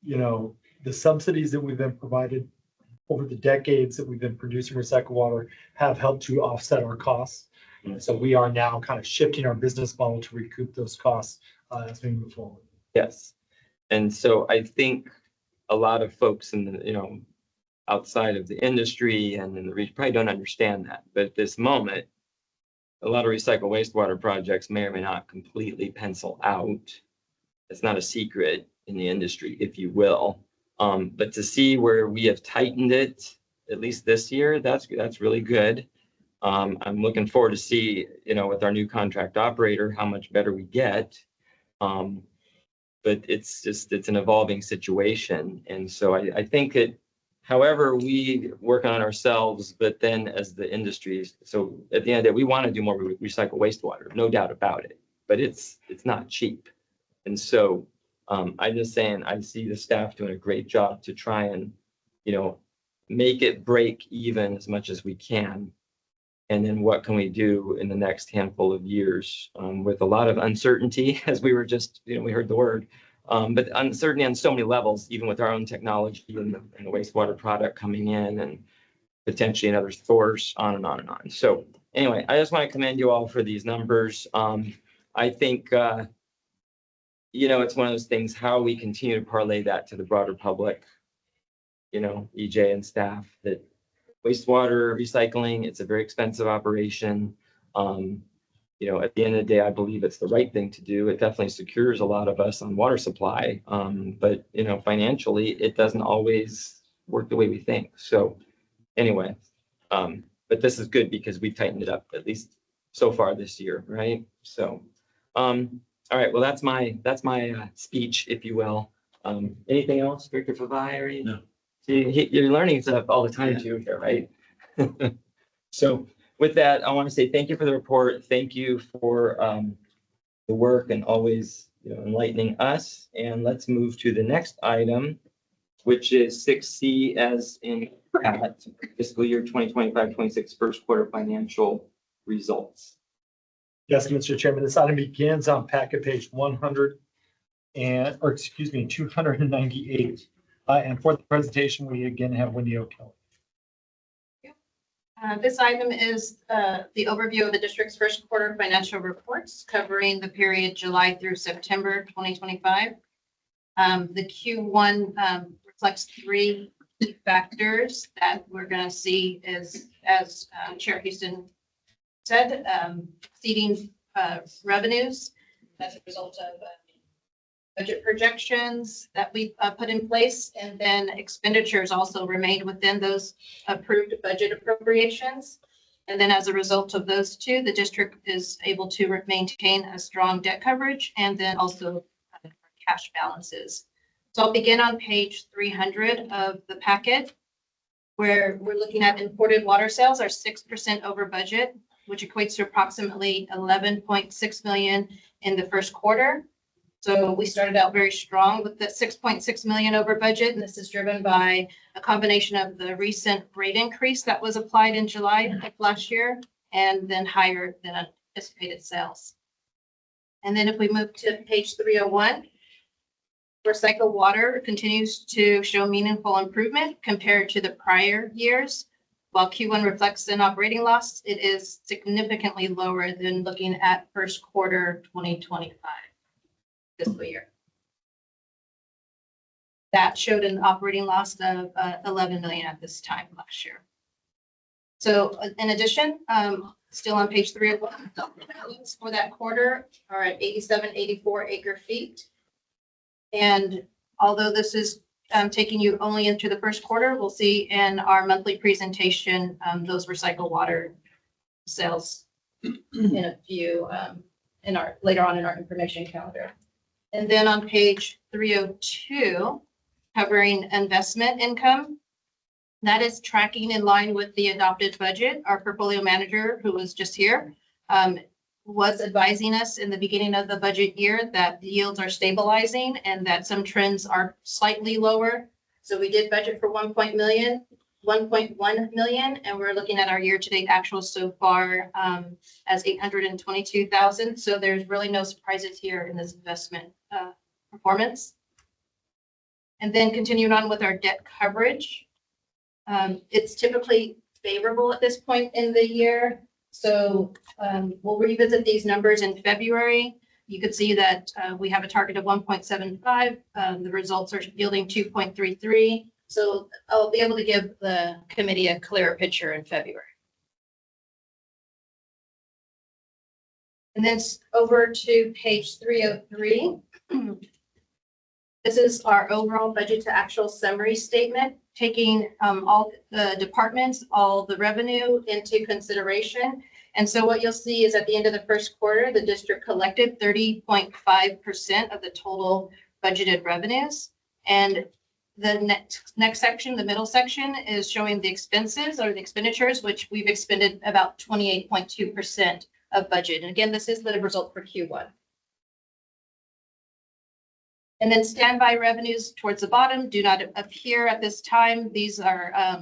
you know, the subsidies that we've been provided over the decades that we've been producing recycled water have helped to offset our costs. So we are now kind of shifting our business model to recoup those costs as we move forward. Yes. And so I think a lot of folks in the, you know, outside of the industry and in the region probably don't understand that. But at this moment, a lot of recycled wastewater projects may or may not completely pencil out. It's not a secret in the industry, if you will. But to see where we have tightened it, at least this year, that's really good. I'm looking forward to see, you know, with our new contract operator, how much better we get. But it's an evolving situation. And so I think that however we work on ourselves, but then as the industry, so at the end of the day, we want to do more recycle wastewater, no doubt about it, but it's not cheap. And so I'm just saying, I see the staff doing a great job to try and, you know, make it break even as much as we can. And then what can we do in the next handful of years with a lot of uncertainty, as we were just, you know, we heard the word, but uncertainty on so many levels, even with our own technology and the wastewater product coming in and potentially another source, on and on and on. So anyway, I just want to commend you all for these numbers. I think, you know, it's one of those things, how we continue to parlay that to the broader public, you know, EJ and staff, that wastewater recycling, it's a very expensive operation. You know, at the end of the day, I believe it's the right thing to do. It definitely secures a lot of us on water supply. But, you know, financially, it doesn't always work the way we think. So anyway, but this is good because we tightened it up, at least so far this year, right? So, all right, well, that's my speech, if you will. Anything else, Director Favai, or you? No. You're learning stuff all the time too here, right? So with that, I want to say thank you for the report. Thank you for the work and always, you know, enlightening us. And let's move to the next item, which is 6C, as in fiscal year 2025-26 first quarter financial results. Yes, Mr. Chairman, this item begins on packet page 298. And for the presentation, we again have Wendy O'Kelly. This item is the overview of the district's first quarter financial reports covering the period July through September 2025. The Q1 reflects three key factors that we're going to see as Chair Houston said, exceeding revenues as a result of budget projections that we put in place, and then expenditures also remained within those approved budget appropriations. And then as a result of those two, the district is able to maintain a strong debt coverage and then also cash balances. So I'll begin on page 300 of the packet, where we're looking at imported water sales are 6% over budget, which equates to approximately 11.6 million in the first quarter. So we started out very strong with the 6.6 million over budget, and this is driven by a combination of the recent rate increase that was applied in July of last year, and then higher than anticipated sales. And then if we move to page 301, recycled water continues to show meaningful improvement compared to the prior years. While Q1 reflects an operating loss, it is significantly lower than looking at first quarter 2025 fiscal year. That showed an operating loss of 11 million at this time last year. So in addition, still on page 3 of values for that quarter are at 84 acre feet. And although this is taking you only into the first quarter, we'll see in our monthly presentation, those recycled water sales in a few, later on in our information calendar. And then on page 302, covering investment income, that is tracking in line with the adopted budget. Our portfolio manager, who was just here, was advising us in the beginning of the budget year that the yields are stabilizing and that some trends are slightly lower. So we did budget for 1.1 million, and we're looking at our year-to-date actuals so far as 822,000. So there's really no surprises here in this investment performance. And then continuing on with our debt coverage, it's typically favorable at this point in the year. So we'll revisit these numbers in February. You could see that we have a target of 1.75. The results are yielding 2.33. So I'll be able to give the committee a clearer picture in February. And then over to page 303. This is our overall budget to actual summary statement, taking all the departments, all the revenue into consideration. And so what you'll see is at the end of the first quarter, the district collected 30.5% of the total budgeted revenues. And the next section, the middle section, is showing the expenses or the expenditures, which we've expended about 28.2% of budget. And again, this is the result for Q1. And then standby revenues towards the bottom do not appear at this time. These are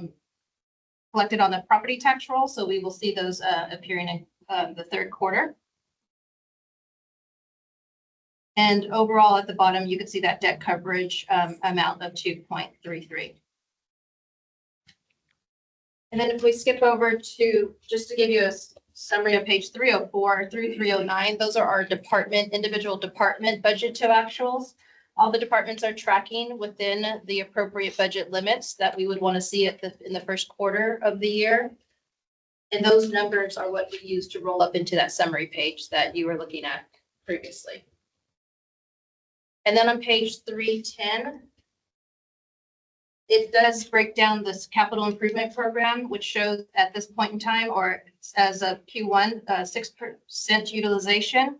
collected on the property tax roll, so we will see those appearing in the third quarter. And overall at the bottom, you can see that debt coverage amount of 2.33. And then if we skip over to, just to give you a summary of page 304 through 309, those are our individual department budget to actuals. All the departments are tracking within the appropriate budget limits that we would want to see in the first quarter of the year. And those numbers are what we use to roll up into that summary page that you were looking at previously. And then on page 310, it does break down this capital improvement program, which shows at this point in time, or as of Q1, 6% utilization.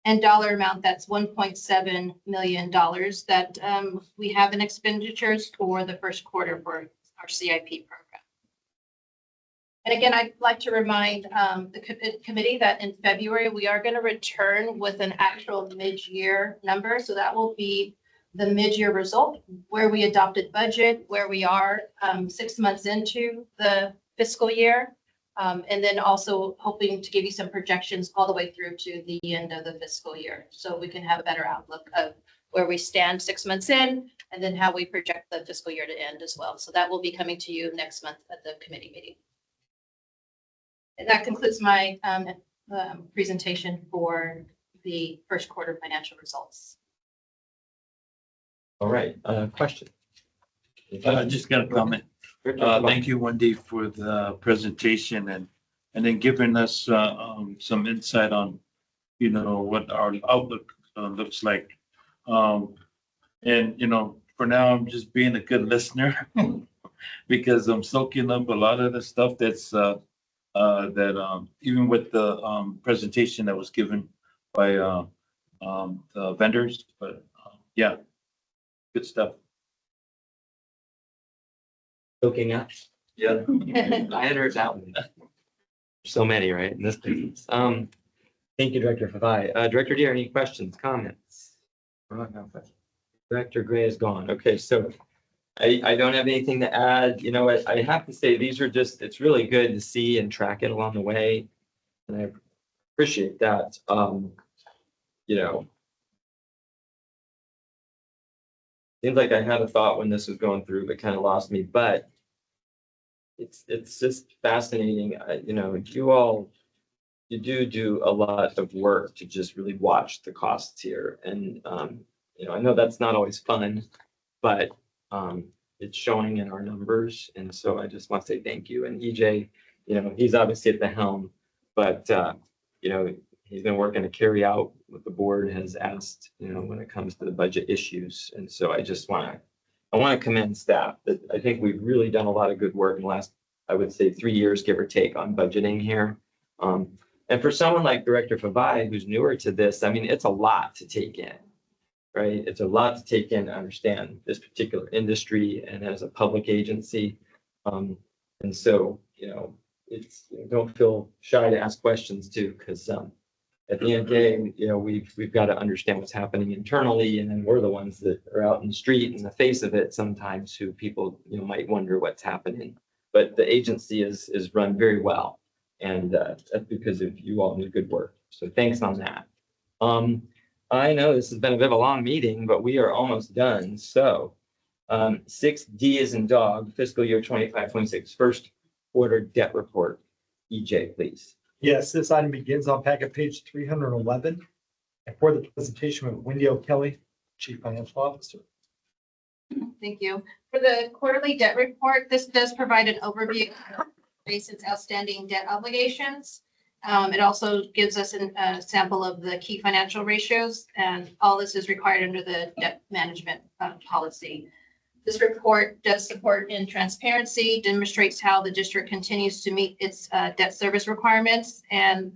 And dollar amount, that's $1.7 million that we have in expenditures for the first quarter for our CIP program. And again, I'd like to remind the committee that in February, we are going to return with an actual mid-year number. So that will be the mid-year result where we adopted budget, where we are 6 months into the fiscal year. And then also hoping to give you some projections all the way through to the end of the fiscal year. So we can have a better outlook of where we stand 6 months in, and then how we project the fiscal year to end as well. So that will be coming to you next month at the committee meeting. And that concludes my presentation for the first quarter financial results. All right, question. I just got a comment. Thank you, Wendy, for the presentation and then giving us some insight on, you know, what our outlook looks like. And, you know, for now, I'm just being a good listener because I'm soaking up a lot of the stuff that's even with the presentation that was given by the vendors, but yeah, good stuff. Soaking up. Yeah. I had heard that one. So many, right? In this business. Thank you, Director Favai. Director Deere, any questions, comments? Director Gray is gone. Okay, so I don't have anything to add. You know what? I have to say these are just, it's really good to see and track it along the way. And I appreciate that. You know, seems like I had a thought when this was going through, but kind of lost me, but it's just fascinating. You know, you do a lot of work to just really watch the costs here. And, you know, I know that's not always fun, but it's showing in our numbers. And so I just want to say thank you. And EJ, he's obviously at the helm, but, he's been working to carry out what the board has asked, when it comes to the budget issues. And so I want to commend staff that I think we've really done a lot of good work in the last, I would say, 3 years, give or take, on budgeting here. And for someone like Director Favai, who's newer to this, I mean, it's a lot to take in, right? It's a lot to take in to understand this particular industry and as a public agency. And so, don't feel shy to ask questions too, because at the end of the day, we've got to understand what's happening internally, and then we're the ones that are out in the street in the face of it sometimes, who people, might wonder what's happening. But the agency is run very well, and that's because of you all do good work. So thanks on that. I know this has been a bit of a long meeting, but we are almost done. So 6D is in dog, fiscal year 25-26, first quarter debt report. EJ, please. Yes, this item begins on packet page 311. And for the presentation with Wendy O'Kelly, Chief Financial Officer. Thank you. For the quarterly debt report, this does provide an overview of Basin's outstanding debt obligations. It also gives us a sample of the key financial ratios, and all this is required under the debt management policy. This report does support in transparency, demonstrates how the district continues to meet its debt service requirements and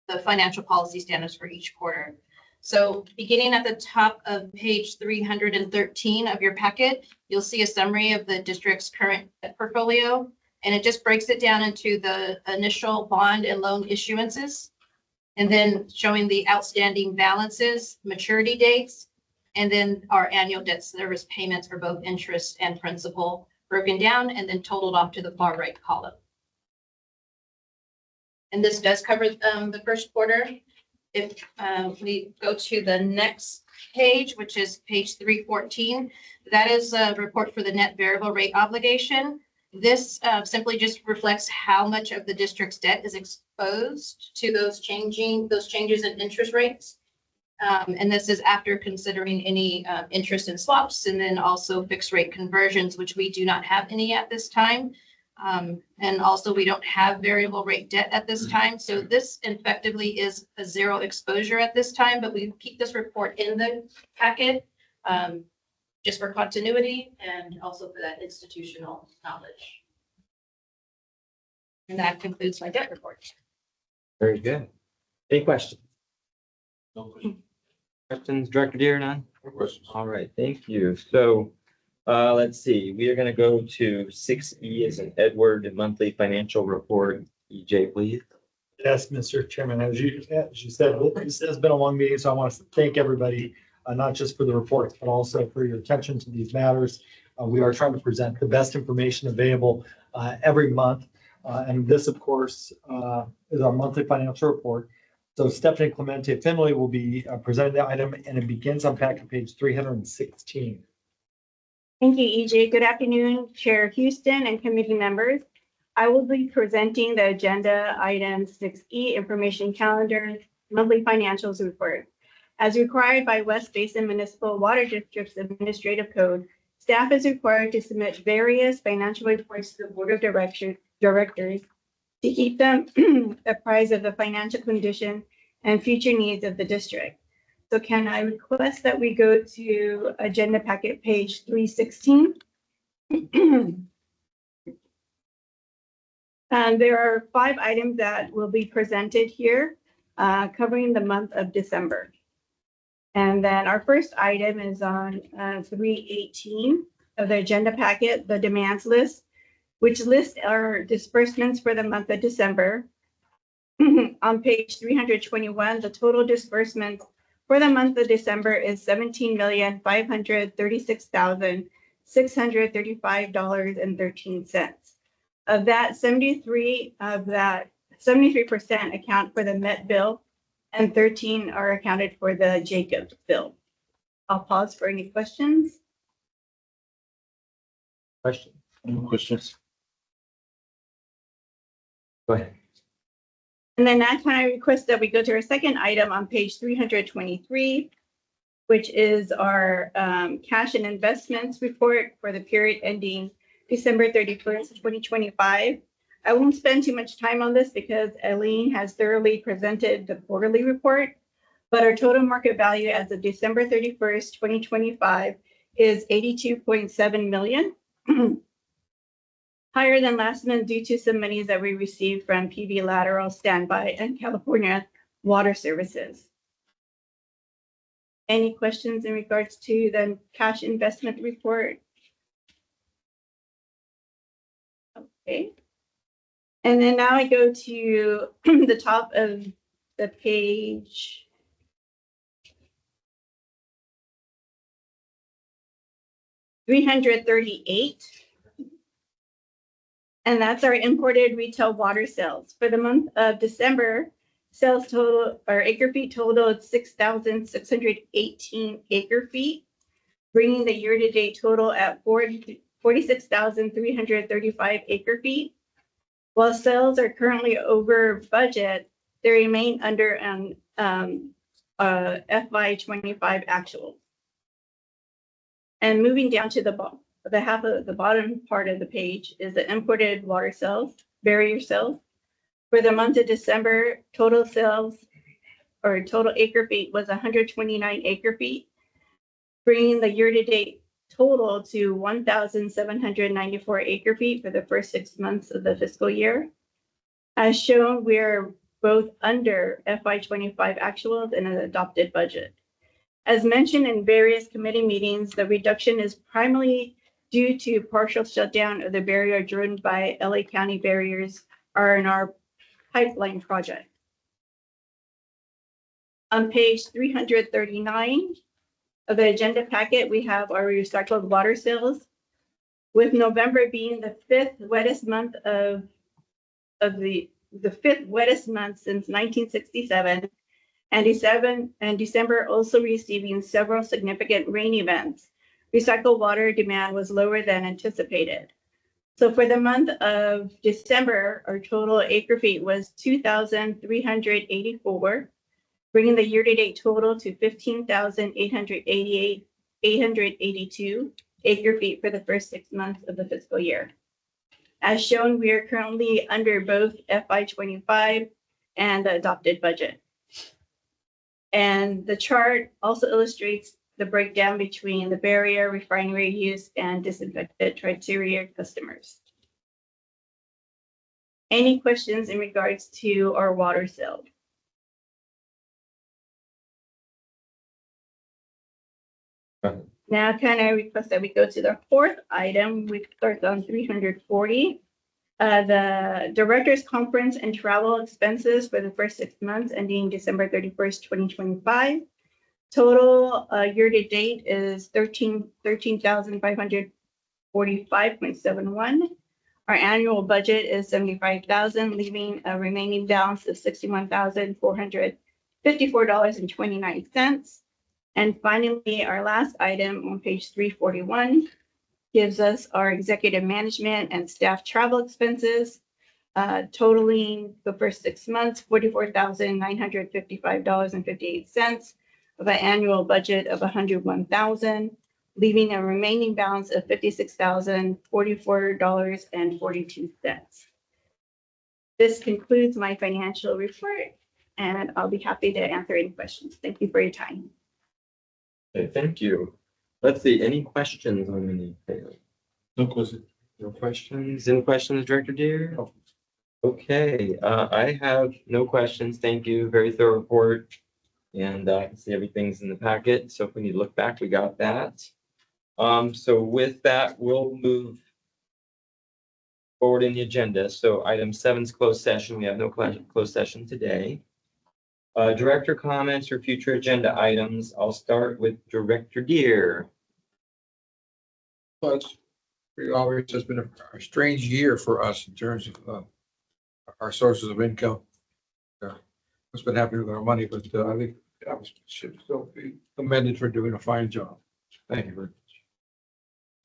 the financial policy standards for each quarter. So beginning at the top of page 313 of your packet, you'll see a summary of the district's current debt portfolio, and it just breaks it down into the initial bond and loan issuances, and then showing the outstanding balances, maturity dates, and then our annual debt service payments for both interest and principal broken down and then totaled off to the far right column. And this does cover the first quarter. If we go to the next page, which is page 314, that is a report for the net variable rate obligation. This simply just reflects how much of the district's debt is exposed to those changes in interest rates. And this is after considering any interest in swaps and then also fixed rate conversions, which we do not have any at this time. And also we don't have variable rate debt at this time. So this effectively is a zero exposure at this time, but we keep this report in the packet just for continuity and also for that institutional knowledge. And that concludes my debt report. Very good. Any questions? No question. Questions, Director Deere, none? No questions. All right, thank you. So let's see, we are going to go to 6E as in Edward, monthly financial report. EJ, please. Yes, Mr. Chairman, as you said, this has been a long meeting, so I want to thank everybody, not just for the reports, but also for your attention to these matters. We are trying to present the best information available every month. And this, of course, is our monthly financial report. So Stephanie Clemente Finley will be presenting the item, and it begins on packet page 316. Thank you, EJ. Good afternoon, Chair Houston and committee members. I will be presenting the agenda item 6E, information calendar, monthly financials report. As required by West Basin Municipal Water District's administrative code, staff is required to submit various financial reports to the Board of Directors to keep them apprised of the financial condition and future needs of the district. So can I request that we go to agenda packet page 316? And there are 5 items that will be presented here covering the month of December. And then our first item is on 318 of the agenda packet, the demands list, which lists our disbursements for the month of December. On page 321, the total disbursement for the month of December is $17,536,635.13. Of that, 73% account for the Met bill and 13 are accounted for the Jacob bill. I'll pause for any questions. Question? No questions. Go ahead. And then next, I request that we go to our second item on page 323. which is our cash and investments report for the period ending December 31st, 2025. I won't spend too much time on this because Eileen has thoroughly presented the quarterly report, but our total market value as of December 31st, 2025 is 82.7 million. Higher than last month due to some monies that we received from PV Lateral Standby and California Water Services. Any questions in regards to the cash investment report? Okay. And then now I go to the top of the page. $338. And that's our imported retail water sales. For the month of December, sales total or acre feet totaled 6,618 acre feet, bringing the year-to-date total at 46,335 acre feet. While sales are currently over budget, they remain under an FY25 actual. And moving down to the half of the bottom part of the page is the imported water sales, barrier sales. For the month of December, total sales or total acre feet was 129 acre feet, bringing the year-to-date total to 1,794 acre feet for the first 6 months of the fiscal year. As shown, we're both under FY25 actuals and an adopted budget. As mentioned in various committee meetings, the reduction is primarily due to partial shutdown of the barrier driven by LA County Barriers R&R pipeline project. On page 339 of the agenda packet, we have our recycled water sales, with November being the fifth wettest month since 1967, and December also receiving several significant rain events. Recycled water demand was lower than anticipated. So for the month of December, our total acre feet was 2,384, bringing the year-to-date total to 15,882 acre feet for the first 6 months of the fiscal year. As shown, we are currently under both FY25 and the adopted budget. And the chart also illustrates the breakdown between the barrier, refinery use, and disinfected criteria customers. Any questions in regards to our water sale? Now, can I request that we go to the fourth item, which starts on 340. The Directors Conference and travel expenses for the first 6 months ending December 31st, 2025. Total year-to-date is 13,545.71. Our annual budget is 75,000, leaving a remaining balance of $61,454.29. And finally, our last item on page 341 gives us our executive management and staff travel expenses, totaling the first 6 months, $44,955.58 of an annual budget of $101,000, leaving a remaining balance of $56,044.42. This concludes my financial report, and I'll be happy to answer any questions. Thank you for your time. Okay, thank you. Let's see, any questions on anything? No question. No questions? Any questions, Director Deere? Okay, I have no questions. Thank you. Very thorough report. And I can see everything's in the packet. So if we need to look back, we got that. So with that, we'll move forward in the agenda. So item 7 is closed session. We have no closed session today. Director comments or future agenda items. I'll start with Director Deere. Well, it's pretty obvious. It's been a strange year for us in terms of our sources of income. What's been happening with our money, but I think I should still be commended for doing a fine job. Thank you very much.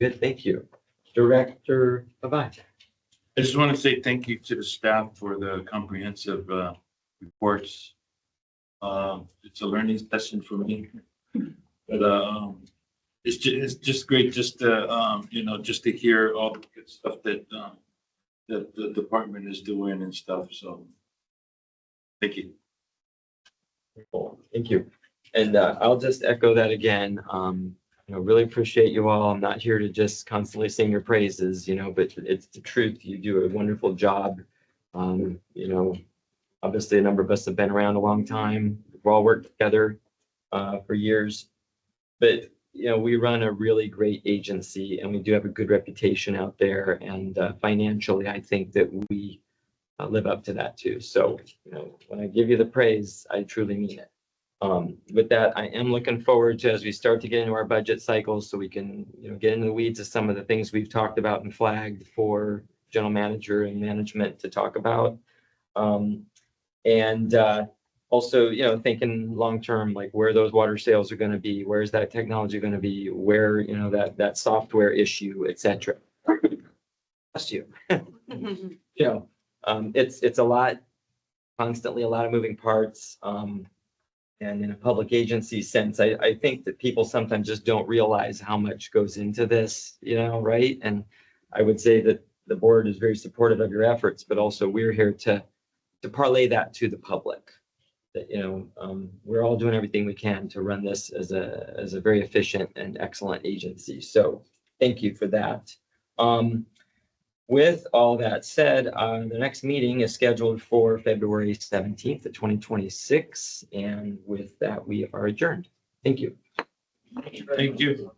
Good, thank you. Director Abad. I just want to say thank you to the staff for the comprehensive reports. It's a learning session for me. But, it's just great just to, just to hear all the good stuff that, that the department is doing and stuff. So thank you. Cool. Thank you. And I'll just echo that again. Really appreciate you all. I'm not here to just constantly sing your praises, but it's the truth. You do a wonderful job. Obviously a number of us have been around a long time. We've all worked together for years. But, we run a really great agency and we do have a good reputation out there. And financially, I think that we live up to that too. So, when I give you the praise, I truly mean it. With that, I am looking forward to as we start to get into our budget cycles so we can, get into the weeds of some of the things we've talked about and flagged for general manager and management to talk about. Also, thinking long-term, like where those water sales are going to be, where's that technology going to be, where, that software issue, et cetera. Bless you. It's a lot, constantly a lot of moving parts. And in a public agency sense, I think that people sometimes just don't realize how much goes into this, right? And I would say that the board is very supportive of your efforts, but also we're here to parlay that to the public. That, we're all doing everything we can to run this as a very efficient and excellent agency. So thank you for that. With all that said, the next meeting is scheduled for February 17th of 2026. And with that, we are adjourned. Thank you. Thank you.